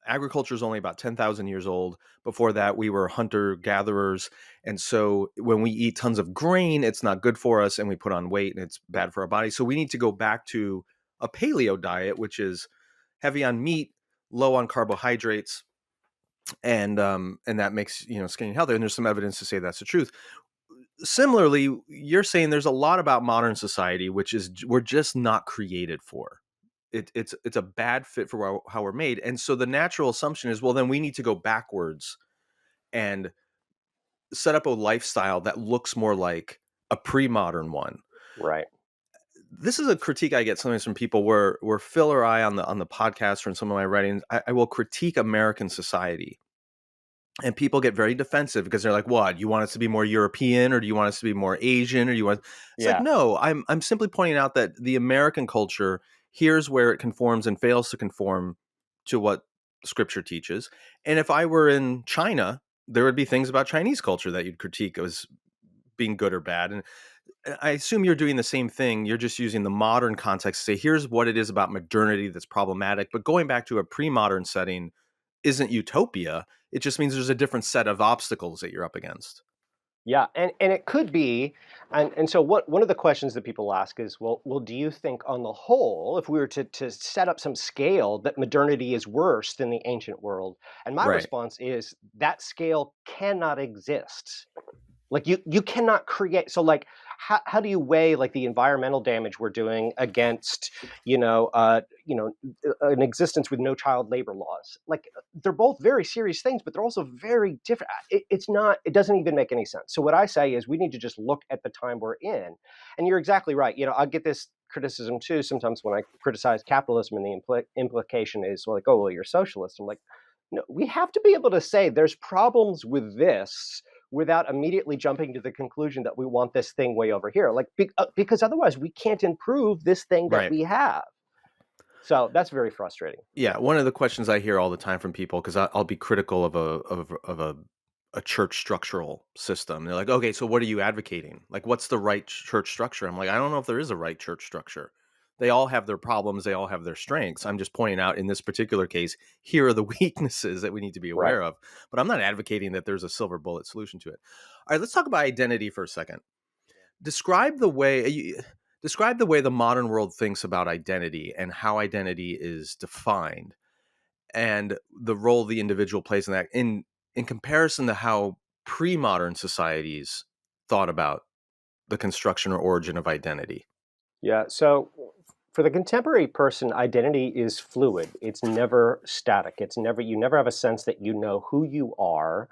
Agriculture is only about 10,000 years old. Before that, we were hunter gatherers. And so when we eat tons of grain, it's not good for us and we put on weight and it's bad for our body. So we need to go back to a paleo diet, which is heavy on meat, low on carbohydrates. And that makes, skinny and healthy. And there's some evidence to say that's the truth. Similarly, you're saying there's a lot about modern society, which is we're just not created for. It's a bad fit for how we're made. And so the natural assumption is, well, then we need to go backwards and set up a lifestyle that looks more like a pre-modern one. Right. This is a critique I get sometimes from people where Phil or I on the podcast or in some of my writings, I will critique American society. And people get very defensive because they're like, what, you want us to be more European or do you want us to be more Asian or do you want, it's like, no, I'm simply pointing out that the American culture, here's where it conforms and fails to conform to what scripture teaches. And if I were in China, there would be things about Chinese culture that you'd critique as being good or bad. And I assume you're doing the same thing. You're just using the modern context to say, here's what it is about modernity that's problematic. But going back to a pre-modern setting isn't utopia. It just means there's a different set of obstacles that you're up against. Yeah, and it could be, and so one of the questions that people ask is, well, do you think on the whole, if we were to set up some scale, that modernity is worse than the ancient world? And my Right. response is that scale cannot exist. Like you cannot create. So like, how do you weigh like the environmental damage we're doing against an existence with no child labor laws? Like they're both very serious things, but they're also very different. It's not. It doesn't even make any sense. So what I say is we need to just look at the time we're in. And you're exactly right. I get this criticism too sometimes when I criticize capitalism, and the implication is like, oh well, you're socialist. I'm like, no, we have to be able to say there's problems with this without immediately jumping to the conclusion that we want this thing way over here, like because otherwise we can't improve this thing that we have. So that's very frustrating. Yeah, one of the questions I hear all the time from people, because I'll be critical of a church structural system. They're like, okay, so what are you advocating? Like, what's the right church structure? I'm like, I don't know if there is a right church structure. They all have their problems. They all have their strengths. I'm just pointing out in this particular case, here are the weaknesses that we need to be aware of. But I'm not advocating that there's a silver bullet solution to it. All right, let's talk about identity for a second. Describe the way the modern world thinks about identity and how identity is defined, and the role the individual plays in that in comparison to how pre-modern societies thought about the construction or origin of identity. Yeah. So for the contemporary person, identity is fluid. It's never static. You never have a sense that you know who you are.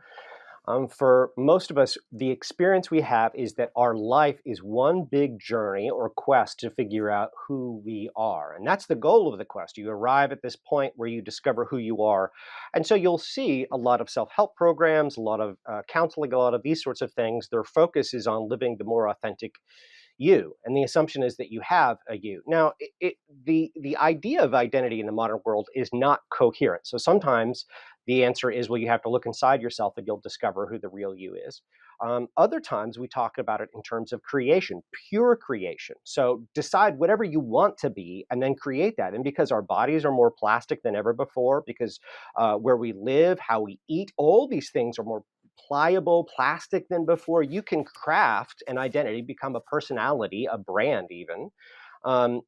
For most of us, the experience we have is that our life is one big journey or quest to figure out who we are. And that's the goal of the quest. You arrive at this point where you discover who you are. And so you'll see a lot of self-help programs, a lot of counseling, a lot of these sorts of things. Their focus is on living the more authentic you, and the assumption is that you have a you. Now, the idea of identity in the modern world is not coherent. So sometimes the answer is, well, you have to look inside yourself and you'll discover who the real you is. Other times we talk about it in terms of creation, pure creation. So decide whatever you want to be and then create that. And because our bodies are more plastic than ever before, because where we live, how we eat, all these things are more pliable, plastic than before, you can craft an identity, become a personality, a brand even,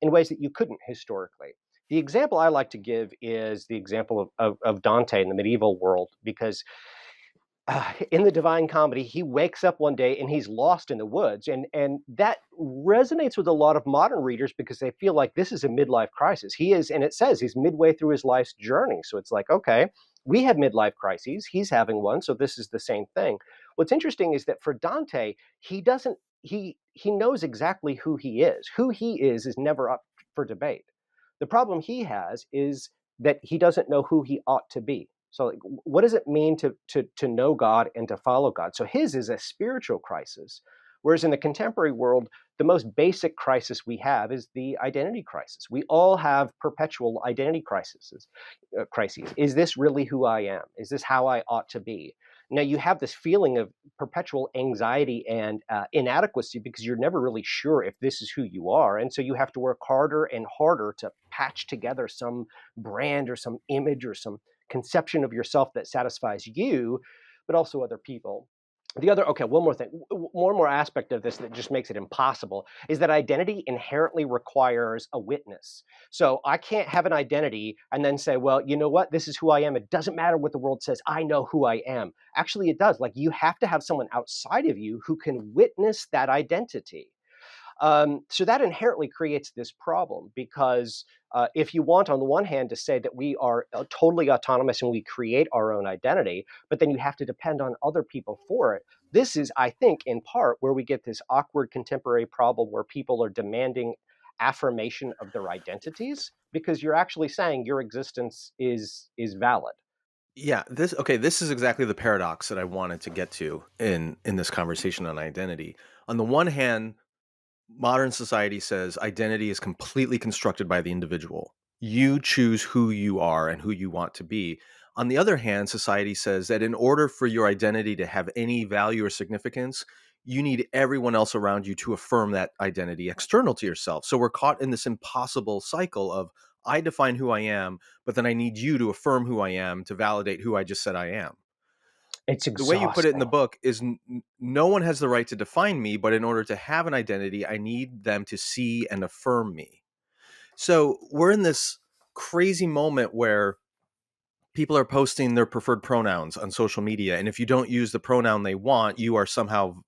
in ways that you couldn't historically. The example I like to give is the example of Dante in the medieval world, because in the Divine Comedy, he wakes up one day and he's lost in the woods, and that resonates with a lot of modern readers because they feel like this is a midlife crisis. He is, and it says he's midway through his life's journey. So it's like, okay, we have midlife crises. He's having one, so this is the same thing. What's interesting is that for Dante, he doesn't. He knows exactly who he is. Who he is never up for debate. The problem he has is that he doesn't know who he ought to be. So like, what does it mean to know God and to follow God? So his is a spiritual crisis, whereas in the contemporary world, the most basic crisis we have is the identity crisis. We all have perpetual identity crises. Is this really who I am? Is this how I ought to be? Now you have this feeling of perpetual anxiety and inadequacy because you're never really sure if this is who you are, and so you have to work harder and harder to patch together some brand or some image or some conception of yourself that satisfies you, but also other people. One more thing, one more aspect of this that just makes it impossible is that identity inherently requires a witness. So I can't have an identity and then say, well, you know what, this is who I am. It doesn't matter what the world says. I know who I am. Actually, it does. Like you have to have someone outside of you who can witness that identity. So that inherently creates this problem because if you want, on the one hand, to say that we are totally autonomous and we create our own identity, but then you have to depend on other people for it. This is, I think, in part where we get this awkward contemporary problem where people are demanding affirmation of their identities because you're actually saying your existence is valid. Yeah, this is exactly the paradox that I wanted to get to in this conversation on identity. On the one hand, modern society says identity is completely constructed by the individual. You choose who you are and who you want to be. On the other hand, society says that in order for your identity to have any value or significance, you need everyone else around you to affirm that identity external to yourself. So we're caught in this impossible cycle of I define who I am, but then I need you to affirm who I am to validate who I just said I am. It's The way you put it in the exhausting. book is no one has the right to define me, but in order to have an identity, I need them to see and affirm me. So we're in this crazy moment where people are posting their preferred pronouns on social media. And if you don't use the pronoun they want, you are somehow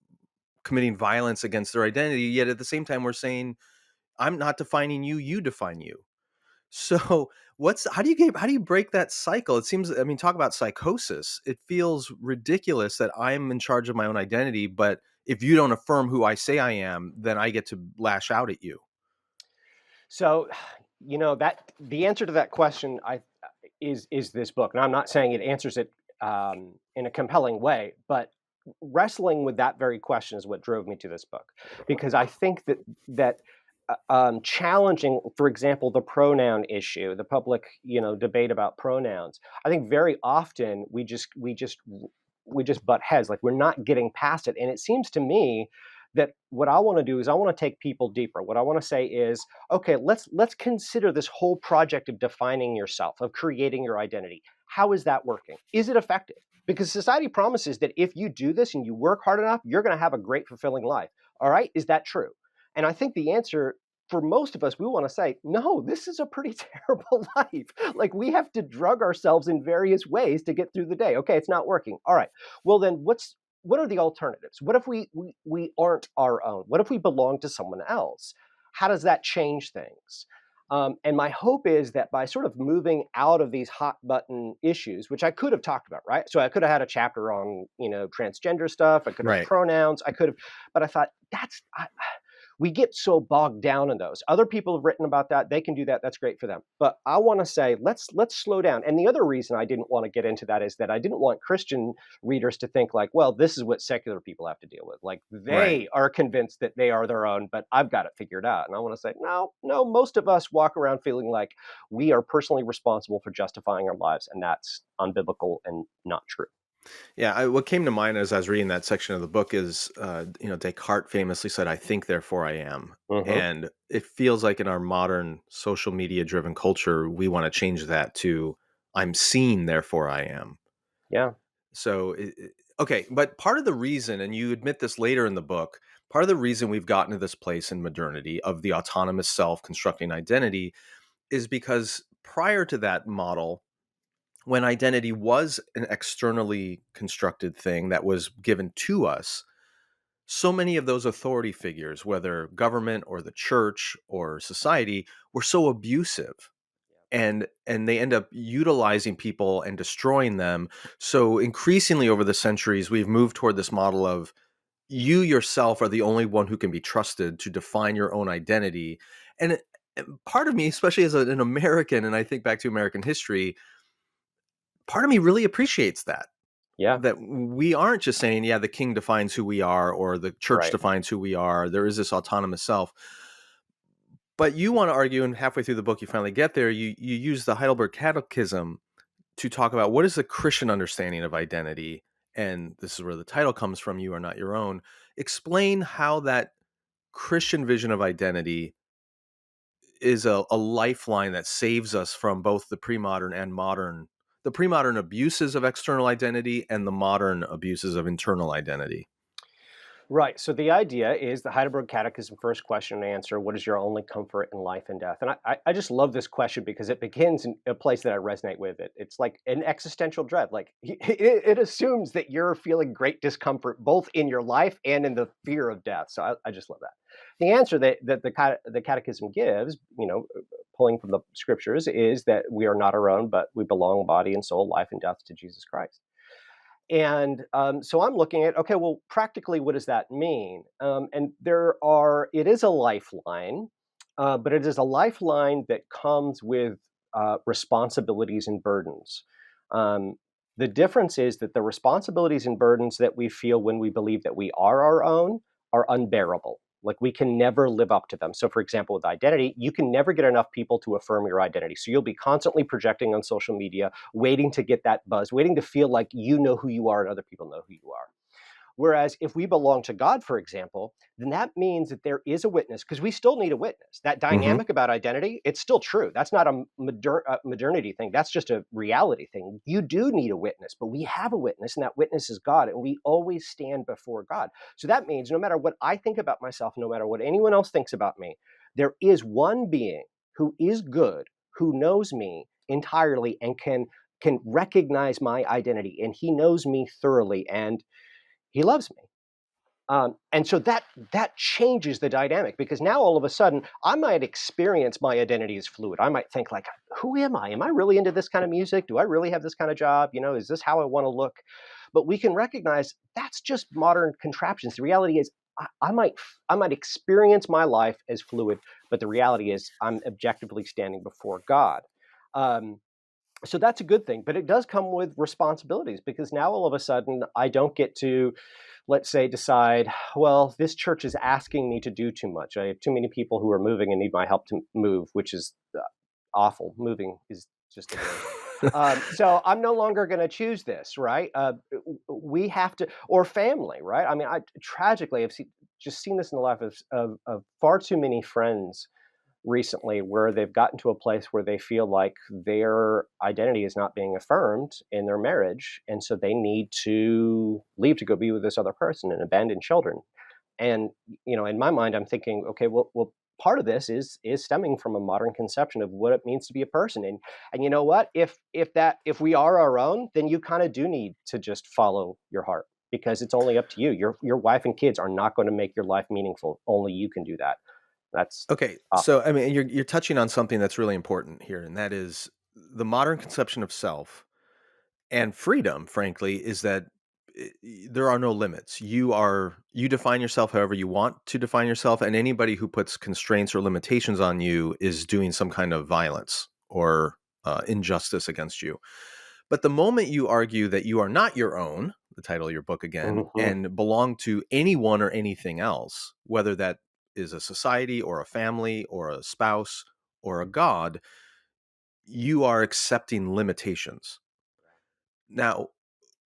committing violence against their identity. Yet at the same time, we're saying, I'm not defining you, you define you. So how do you break that cycle? It seems, I mean, talk about psychosis. It feels ridiculous that I'm in charge of my own identity, but if you don't affirm who I say I am, then I get to lash out at you. So, that the answer to that question is this book. And I'm not saying it answers it in a compelling way, but wrestling with that very question is what drove me to this book, because I think that challenging, for example, the pronoun issue, the public debate about pronouns. I think very often we just butt heads, like we're not getting past it. And it seems to me that what I want to do is I want to take people deeper. What I want to say is, okay, let's consider this whole project of defining yourself, of creating your identity. How is that working? Is it effective? Because society promises that if you do this and you work hard enough, you're going to have a great, fulfilling life. All right, is that true? And I think the answer for most of us, we want to say, no, this is a pretty terrible life. Like we have to drug ourselves in various ways to get through the day. Okay, it's not working. All right. Well, then what are the alternatives? What if we aren't our own? What if we belong to someone else? How does that change things? And my hope is that by sort of moving out of these hot button issues, which I could have talked about, right? So I could have had a chapter on, transgender stuff. I could have Right. pronouns. I could have, but I thought we get so bogged down in those. Other people have written about that. They can do that. That's great for them. But I want to say, let's slow down. And the other reason I didn't want to get into that is that I didn't want Christian readers to think like, well, this is what secular people have to deal with. Like they are convinced that they are their own, but I've got it figured out. And I want to say, no, most of us walk around feeling like we are personally responsible for justifying our lives. And that's unbiblical and not true. Yeah, what came to mind as I was reading that section of the book is, Descartes famously said, "I think, therefore I am." Mm-hmm. And it feels like in our modern social media driven culture, we want to change that to, "I'm seen, therefore I am." Yeah. So, okay, but part of the reason, and you admit this later in the book, part of the reason we've gotten to this place in modernity of the autonomous self constructing identity is because prior to that model, when identity was an externally constructed thing that was given to us, so many of those authority figures, whether government or the church or society, were so abusive, and they end up utilizing people and destroying them. So increasingly over the centuries, we've moved toward this model of you yourself are the only one who can be trusted to define your own identity. And part of me, especially as an American, and I think back to American history, part of me really appreciates that. Yeah, That we aren't just saying, yeah, the king defines who we are or the church right. defines who we are. There is this autonomous self. But you want to argue, and halfway through the book, you finally get there, you use the Heidelberg Catechism to talk about what is the Christian understanding of identity. And this is where the title comes from, You Are Not Your Own. Explain how that Christian vision of identity is a lifeline that saves us from both the pre-modern and modern, the pre-modern abuses of external identity and the modern abuses of internal identity. Right. So the idea is the Heidelberg Catechism, first question and answer: what is your only comfort in life and death? And I just love this question because it begins in a place that I resonate with it. It's like an existential dread. Like it assumes that you're feeling great discomfort both in your life and in the fear of death. So I just love that. The answer that the Catechism gives, pulling from the scriptures, is that we are not our own, but we belong body and soul, life and death to Jesus Christ. And so I'm looking at, okay, well, practically, what does that mean? And it is a lifeline, but it is a lifeline that comes with responsibilities and burdens. Um, the difference is that the responsibilities and burdens that we feel when we believe that we are our own are unbearable. Like we can never live up to them. So, for example, with identity, you can never get enough people to affirm your identity. So you'll be constantly projecting on social media, waiting to get that buzz, waiting to feel like you know who you are and other people know who you are. Whereas if we belong to God, for example, then that means that there is a witness, because we still need a witness. That Mm-hmm. dynamic about identity, it's still true. That's not a modernity thing. That's just a reality thing. You do need a witness, but we have a witness, and that witness is God, and we always stand before God. So that means no matter what I think about myself, no matter what anyone else thinks about me, there is one being who is good, who knows me entirely and can recognize my identity, and he knows me thoroughly, and he loves me. And so that changes the dynamic, because now all of a sudden I might experience my identity as fluid. I might think like, who am I? Am I really into this kind of music? Do I really have this kind of job? Is this how I want to look? But we can recognize that's just modern contraptions. The reality is I might experience my life as fluid, but the reality is I'm objectively standing before God. So that's a good thing, but it does come with responsibilities, because now all of a sudden I don't get to, let's say, decide, well, this church is asking me to do too much. I have too many people who are moving and need my help to move, which is awful. Moving is just the word. So I'm no longer going to choose this, right? We have to, or family, right? I mean, tragically, I've just seen this in the life of far too many friends recently, where they've gotten to a place where they feel like their identity is not being affirmed in their marriage, and so they need to leave to go be with this other person and abandon children. And in my mind, I'm thinking, okay, well, part of this is stemming from a modern conception of what it means to be a person. And you know what? If we are our own, then you kind of do need to just follow your heart, because it's only up to you. Your wife and kids are not going to make your life meaningful. Only you can do that. That's Okay, awful. so I mean, you're touching on something that's really important here, and that is the modern conception of self and freedom. Frankly, is that there are no limits. You define yourself however you want to define yourself, and anybody who puts constraints or limitations on you is doing some kind of violence or injustice against you. But the moment you argue that you are not your own, the title of your book again, Mhm. and belong to anyone or anything else, whether that is a society or a family or a spouse or a god, you are accepting limitations. Now,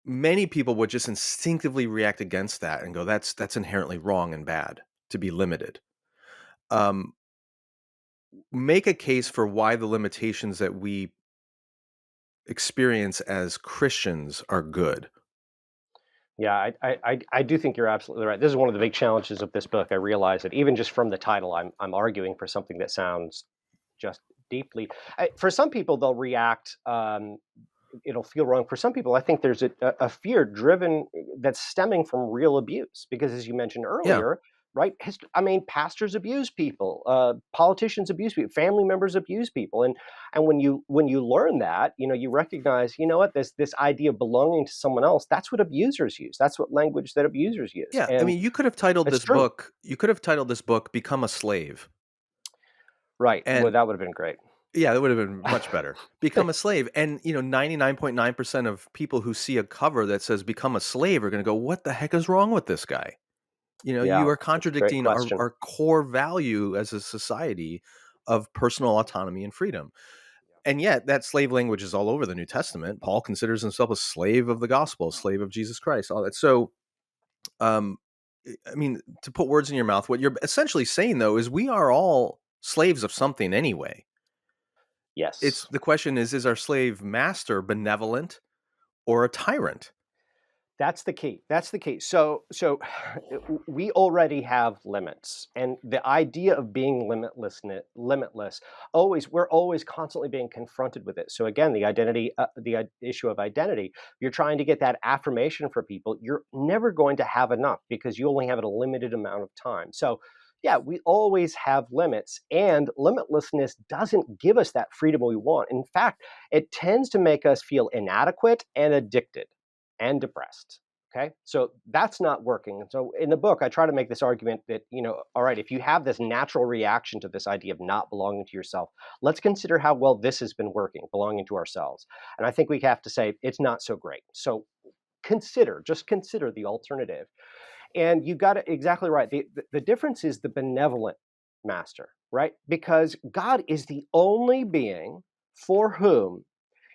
many people would just instinctively react against that and go, that's inherently wrong and bad to be limited. Um, Make a case for why the limitations that we experience as Christians are good. Yeah, I do think you're absolutely right. This is one of the big challenges of this book. I realize that even just from the title, I'm arguing for something that sounds just deeply. For some people, they'll react. it'll feel wrong for some people. I think there's a fear driven that's stemming from real abuse, because as you mentioned Yeah. earlier, right? I mean, pastors abuse people, politicians abuse people, family members abuse people, and when you learn that, you recognize, what, this idea of belonging to someone else, that's what abusers use. That's what language that abusers use, Yeah. I and mean, you could have titled it's this true, book, Become a Slave. right? Well, And that would have been great. yeah, that would have been much better. Become a slave. And, 99.9% of people who see a cover that says become a slave are going to go, what the heck is wrong with this guy? You Yeah, are that's a great contradicting our, question. our core value as a society of personal autonomy and freedom. And yet that slave language is all over the New Testament. Paul considers himself a slave of the gospel, slave of Jesus Christ, all that. So, um, I mean, to put words in your mouth, what you're essentially saying, though, is we are all slaves of something anyway. It's Yes. the question is our slave master benevolent or a tyrant? That's the key. That's the key. So we already have limits, and the idea of being limitless, we're always constantly being confronted with it. So again, the issue of identity. You're trying to get that affirmation for people. You're never going to have enough because you only have a limited amount of time. So yeah, we always have limits, and limitlessness doesn't give us that freedom we want. In fact, it tends to make us feel inadequate and addicted and depressed. Okay, so that's not working. And so in the book, I try to make this argument that, all right, if you have this natural reaction to this idea of not belonging to yourself, let's consider how well this has been working, belonging to ourselves. And I think we have to say it's not so great. So just consider the alternative. And you got it exactly right. The difference is the benevolent master, right? Because God is the only being for whom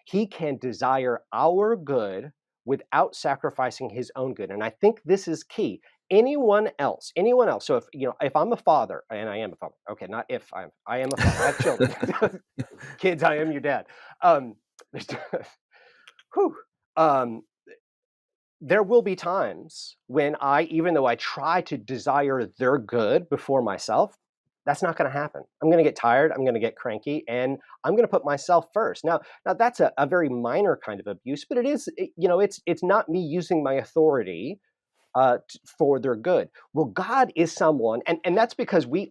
he can desire our good without sacrificing his own good. And I think this is key. Anyone else. So if I'm a father, and I am a father, okay, not if I am a father, I have children. Kids, I am your dad. Um, whew, um, there will be times when even though I try to desire their good before myself, that's not going to happen. I'm going to get tired. I'm going to get cranky, and I'm going to put myself first. Now that's a very minor kind of abuse, but it's not me using my authority for their good. Well, God is someone, and that's because we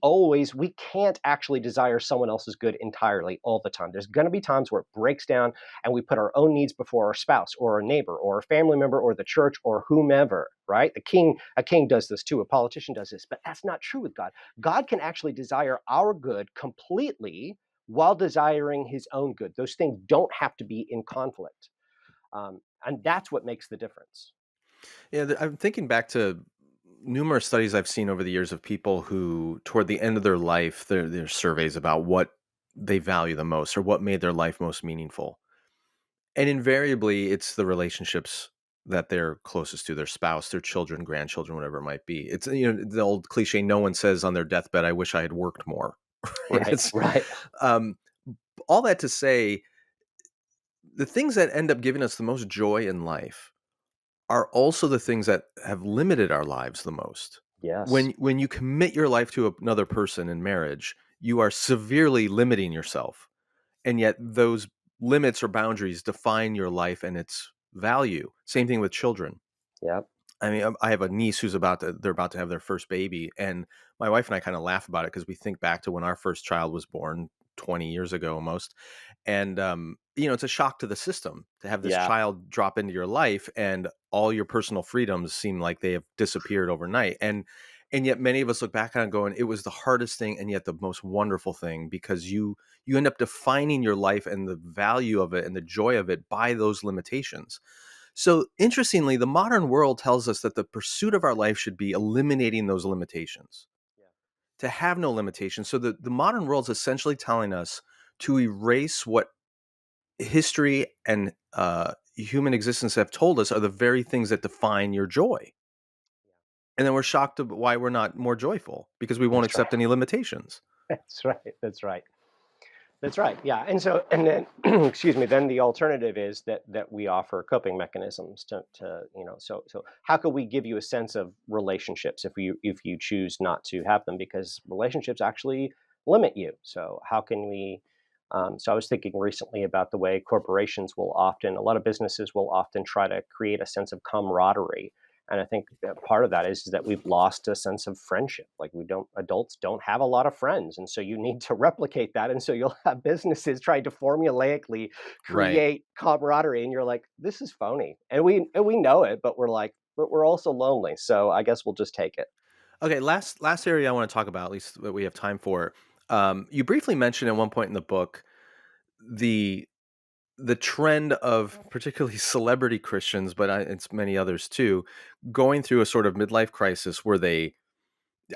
can't actually desire someone else's good entirely all the time. There's going to be times where it breaks down and we put our own needs before our spouse or a neighbor or a family member or the church or whomever, right? A king does this too, a politician does this, but that's not true with God. God can actually desire our good completely while desiring his own good. Those things don't have to be in conflict. And that's what makes the difference. Yeah, I'm thinking back to numerous studies I've seen over the years of people who, toward the end of their life, their surveys about what they value the most or what made their life most meaningful. And invariably, it's the relationships that they're closest to, their spouse, their children, grandchildren, whatever it might be. It's, the old cliche, no one says on their deathbed, I wish I had worked more. Right? Right, right. Um, all that to say, the things that end up giving us the most joy in life are also the things that have limited our lives the most. Yes. When you commit your life to another person in marriage, you are severely limiting yourself. And yet those limits or boundaries define your life and its value. Same thing with children. Yep. I mean, I have a niece who's they're about to have their first baby, and my wife and I kind of laugh about it because we think back to when our first child was born 20 years ago almost. And it's a shock to the system to have this Yeah. child drop into your life and all your personal freedoms seem like they have disappeared overnight. And yet many of us look back on it going, it was the hardest thing and yet the most wonderful thing, because you end up defining your life and the value of it and the joy of it by those limitations. So interestingly, the modern world tells us that the pursuit of our life should be eliminating those limitations, Yeah. to have no limitations. So the modern world's essentially telling us to erase what history and human existence have told us are the very things that define your joy. And then we're shocked at why we're not more joyful because we won't That's right. accept any limitations. That's right. That's right. That's right. Yeah. And then excuse me, then the alternative is that we offer coping mechanisms so how could we give you a sense of relationships if you choose not to have them, because relationships actually limit you. So how can we So I was thinking recently about the way a lot of businesses will often try to create a sense of camaraderie. And I think that part of that is that we've lost a sense of friendship. Like adults don't have a lot of friends. And so you need to replicate that. And so you'll have businesses trying to formulaically Right. create camaraderie. And you're like, this is phony. And we know it, but but we're also lonely. So I guess we'll just take it. Okay, last area I want to talk about, at least that we have time for. You briefly mentioned at one point in the book the the trend of particularly celebrity Christians, but it's many others too, going through a sort of midlife crisis where I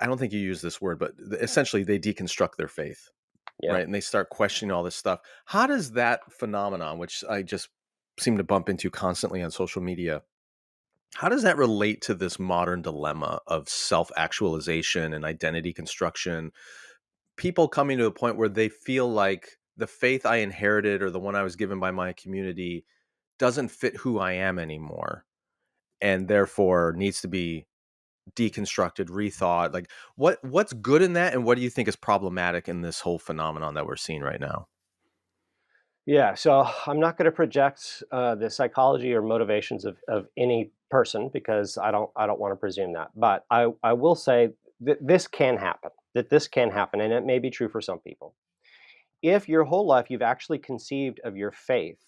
don't think you use this word, but essentially they deconstruct their faith, Yeah. right? And they start questioning all this stuff. How does that phenomenon, which I just seem to bump into constantly on social media, how does that relate to this modern dilemma of self-actualization and identity construction? People coming to a point where they feel like the faith I inherited or the one I was given by my community doesn't fit who I am anymore and therefore needs to be deconstructed, rethought. Like what's good in that and what do you think is problematic in this whole phenomenon that we're seeing right now? Yeah, so I'm not going to project the psychology or motivations of any person because I don't want to presume that. But I will say that this can happen. That this can happen, and it may be true for some people. If your whole life you've actually conceived of your faith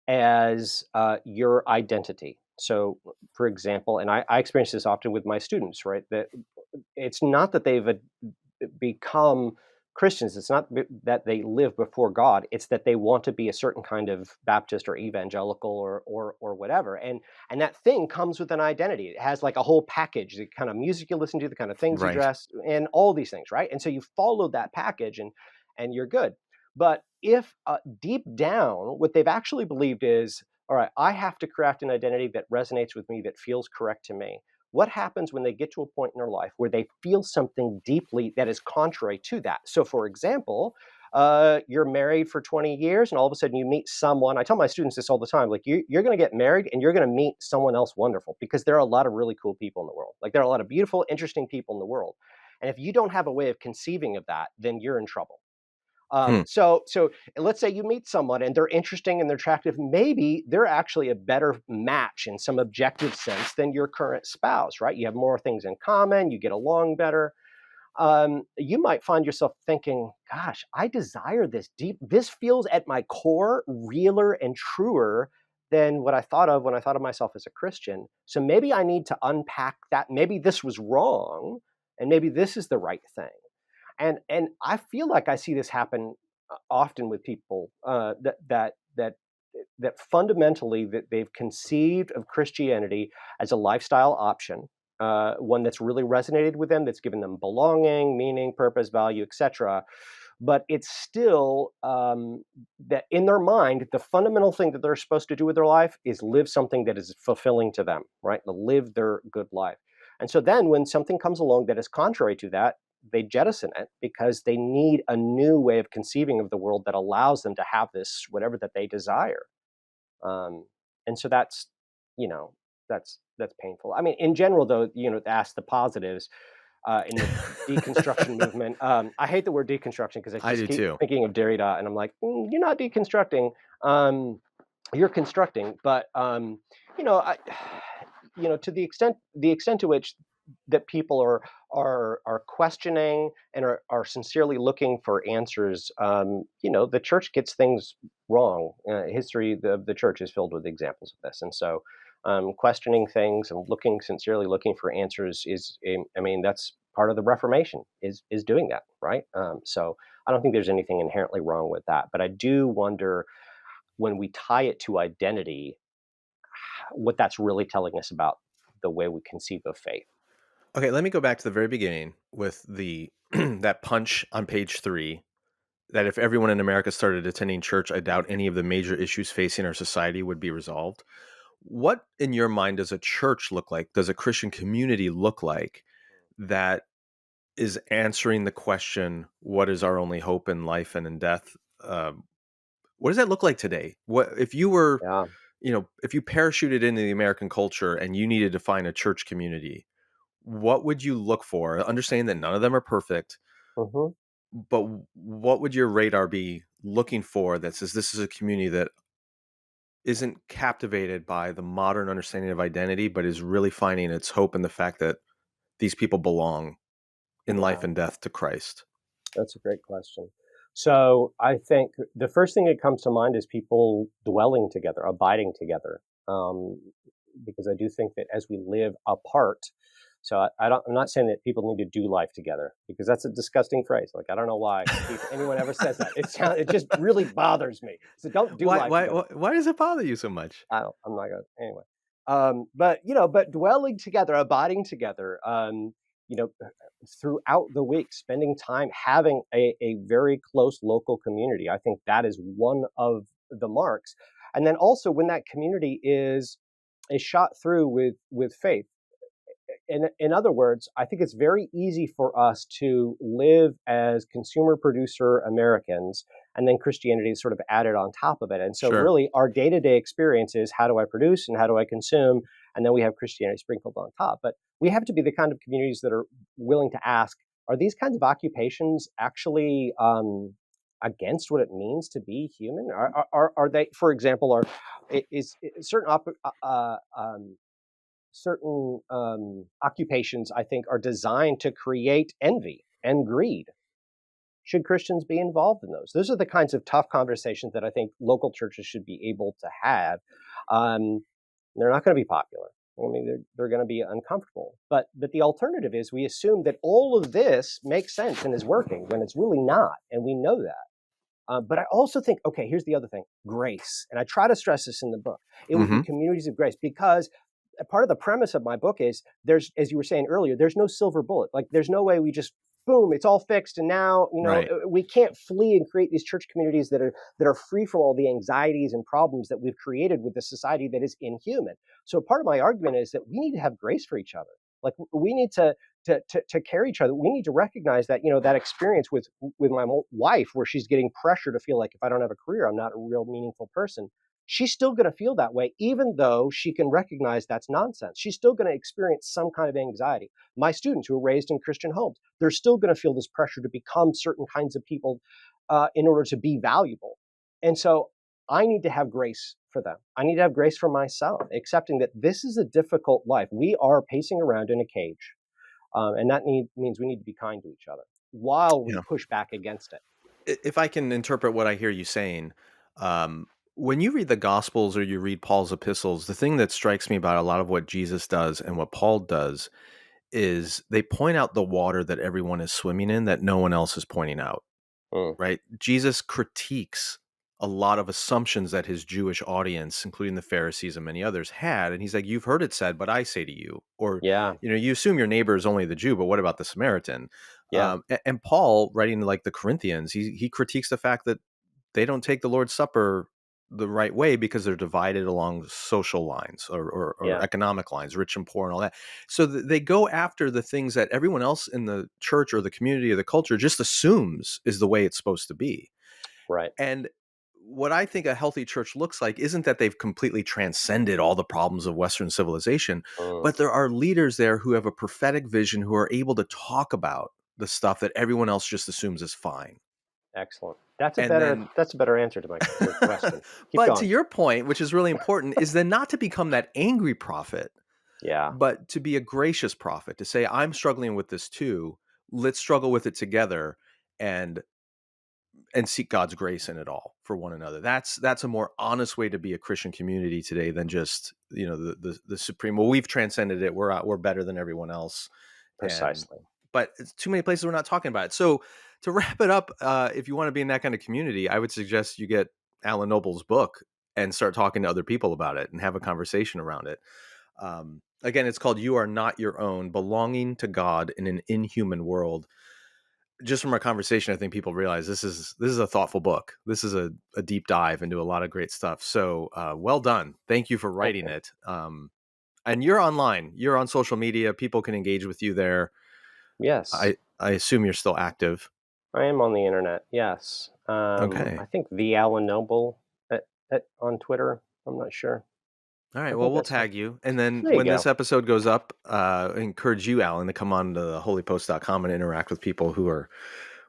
as your identity. So, for example, and I experience this often with my students, right? That it's not that they've become Christians. It's not that they live before God. It's that they want to be a certain kind of Baptist or evangelical or whatever. And that thing comes with an identity. It has like a whole package, the kind of music you listen to, the kind of things you Right. dress, and all these things, right? And so you follow that package, and you're good. But if deep down, what they've actually believed is, all right, I have to craft an identity that resonates with me, that feels correct to me. What happens when they get to a point in their life where they feel something deeply that is contrary to that? So, for example, you're married for 20 years and all of a sudden you meet someone. I tell my students this all the time, like you're going to get married and you're going to meet someone else wonderful because there are a lot of really cool people in the world. Like there are a lot of beautiful, interesting people in the world. And if you don't have a way of conceiving of that, then you're in trouble. Hmm. So let's say you meet someone and they're interesting and they're attractive. Maybe they're actually a better match in some objective sense than your current spouse, right? You have more things in common, you get along better. You might find yourself thinking, gosh, I desire this deep. This feels at my core realer and truer than what I thought of when I thought of myself as a Christian. So maybe I need to unpack that. Maybe this was wrong and maybe this is the right thing. And I feel like I see this happen often with people that fundamentally that they've conceived of Christianity as a lifestyle option, one that's really resonated with them, that's given them belonging, meaning, purpose, value, etc. But it's still that in their mind, the fundamental thing that they're supposed to do with their life is live something that is fulfilling to them, right? To live their good life. And so then when something comes along that is contrary to that, they jettison it because they need a new way of conceiving of the world that allows them to have this whatever that they desire. Um, and so that's, you know, that's painful. I mean, in general, though, to ask the positives in the deconstruction movement. I hate the word deconstruction because I I just do keep too. thinking of Derrida, and I'm like, you're not deconstructing. Um, you're constructing, but I, to the extent to which that people are questioning and are sincerely looking for answers. The church gets things wrong. History of the church is filled with examples of this, and so questioning things and sincerely looking for answers I mean, that's part of the Reformation is doing that, right? So I don't think there's anything inherently wrong with that, but I do wonder when we tie it to identity, what that's really telling us about the way we conceive of faith. Okay, let me go back to the very beginning with the that punch on page 3 that if everyone in America started attending church, I doubt any of the major issues facing our society would be resolved. What in your mind does a church look like? Does a Christian community look like that is answering the question, what is our only hope in life and in death? What does that look like today? What if you were, Yeah. if you parachuted into the American culture and you needed to find a church community, what would you look for? Understanding that none of them are perfect, Hmm. but what would your radar be looking for that says this is a community that isn't captivated by the modern understanding of identity, but is really finding its hope in the fact that these people belong in Yeah, life and death to Christ? that's a great question. So I think the first thing that comes to mind is people dwelling together, abiding together, um, because I do think that as we live apart, so I'm not saying that people need to do life together, because that's a disgusting phrase. Like, I don't know why anyone ever says that. It just really bothers me. So don't do life together. Why does it bother you so much? I'm not gonna anyway. But dwelling together, abiding together, you know, throughout the week, spending time having a very close local community. I think that is one of the marks. And then also when that community is shot through with faith. In other words, I think it's very easy for us to live as consumer producer Americans, and then Christianity is sort of added on top of it. And so Sure. really our day-to-day experience is, how do I produce and how do I consume? And then we have Christianity sprinkled on top. But we have to be the kind of communities that are willing to ask, are these kinds of occupations actually against what it means to be human? Are they, for example, is certain occupations, I think, are designed to create envy and greed? Should Christians be involved in those? Those are the kinds of tough conversations that I think local churches should be able to have. They're not going to be popular. I mean, they're going to be uncomfortable. But the alternative is, we assume that all of this makes sense and is working when it's really not, and we know that. But I also think, okay, here's the other thing: grace. And I try to stress this in the book. It would be communities of grace, because part of the premise of my book is, there's, as you were saying earlier, there's no silver bullet. Like, there's no way we just, boom, it's all fixed, and now, Right. we can't flee and create these church communities that are free from all the anxieties and problems that we've created with a society that is inhuman. So part of my argument is that we need to have grace for each other. Like, we need to care each other. We need to recognize that, that experience with my wife, where she's getting pressure to feel like, if I don't have a career, I'm not a real meaningful person. She's still going to feel that way, even though she can recognize that's nonsense. She's still going to experience some kind of anxiety. My students who are raised in Christian homes, they're still going to feel this pressure to become certain kinds of people in order to be valuable. And so I need to have grace for them. I need to have grace for myself, accepting that this is a difficult life. We are pacing around in a cage, and that means we need to be kind to each other while we push back against it. If I can interpret what I hear you saying, when you read the Gospels or you read Paul's epistles, the thing that strikes me about a lot of what Jesus does and what Paul does is they point out the water that everyone is swimming in that no one else is pointing out, right? Jesus critiques a lot of assumptions that his Jewish audience, including the Pharisees and many others, had. And he's like, you've heard it said, but I say to you. Or, Yeah. you assume your neighbor is only the Jew, but what about the Samaritan? Yeah. And Paul, writing like the Corinthians, he critiques the fact that they don't take the Lord's Supper the right way because they're divided along social lines or economic lines, rich and poor and all that. So they go after the things that everyone else in the church or the community or the culture just assumes is the way it's supposed to be. Right. And what I think a healthy church looks like isn't that they've completely transcended all the problems of Western civilization, but there are leaders there who have a prophetic vision, who are able to talk about the stuff that everyone else just assumes is fine. Excellent. That's a better answer to your question. But going. To your point, which is really important, is then not to become that angry prophet, but to be a gracious prophet, to say, I'm struggling with this too. Let's struggle with it together and seek God's grace in it all for one another. That's a more honest way to be a Christian community today than just, the supreme, well, we've transcended it. We're better than everyone else. Precisely. But it's too many places we're not talking about it. So to wrap it up, if you want to be in that kind of community, I would suggest you get Alan Noble's book and start talking to other people about it and have a conversation around it. Again, it's called You Are Not Your Own, Belonging to God in an Inhuman World. Just from our conversation, I think people realize this is a thoughtful book. This is a deep dive into a lot of great stuff. So well done. Thank you for writing it. And you're online. You're on social media. People can engage with you there. Yes. I assume you're still active. I am on the internet. Yes. Okay. I think the Alan Noble on Twitter. I'm not sure. All right. Well, we'll tag you. And then when this episode goes up, I encourage you, Alan, to come on to holypost.com and interact with people who are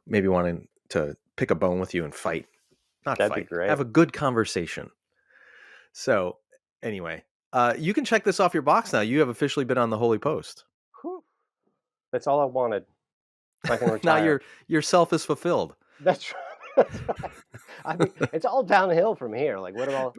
maybe wanting to pick a bone with you and fight. not That'd fight. be great. Have a good conversation. So, anyway, you can check this off your box now. You have officially been on the Holy Post. Whew. That's all I wanted. I can Now retire. your self is fulfilled. That's right. That's right. I mean, it's all downhill from here. Like, what about?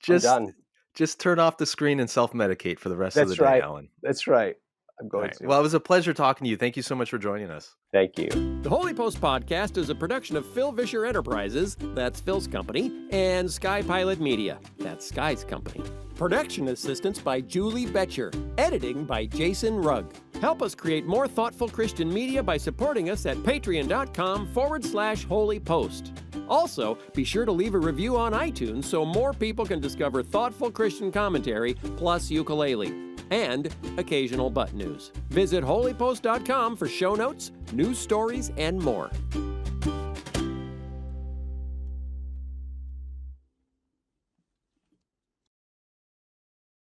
I'm done. Just turn off the screen and self-medicate for the rest of the That's day, right. Alan. That's right. I'm All going right. to. Well, it was a pleasure talking to you. Thank you so much for joining us. Thank you. The Holy Post podcast is a production of Phil Vischer Enterprises, that's Phil's company, and Sky Pilot Media, that's Sky's company. Production assistance by Julie Betcher. Editing by Jason Rugg. Help us create more thoughtful Christian media by supporting us at patreon.com/Holy Post. Also, be sure to leave a review on iTunes so more people can discover thoughtful Christian commentary plus ukulele and occasional butt news. Visit holypost.com for show notes, news stories, and more.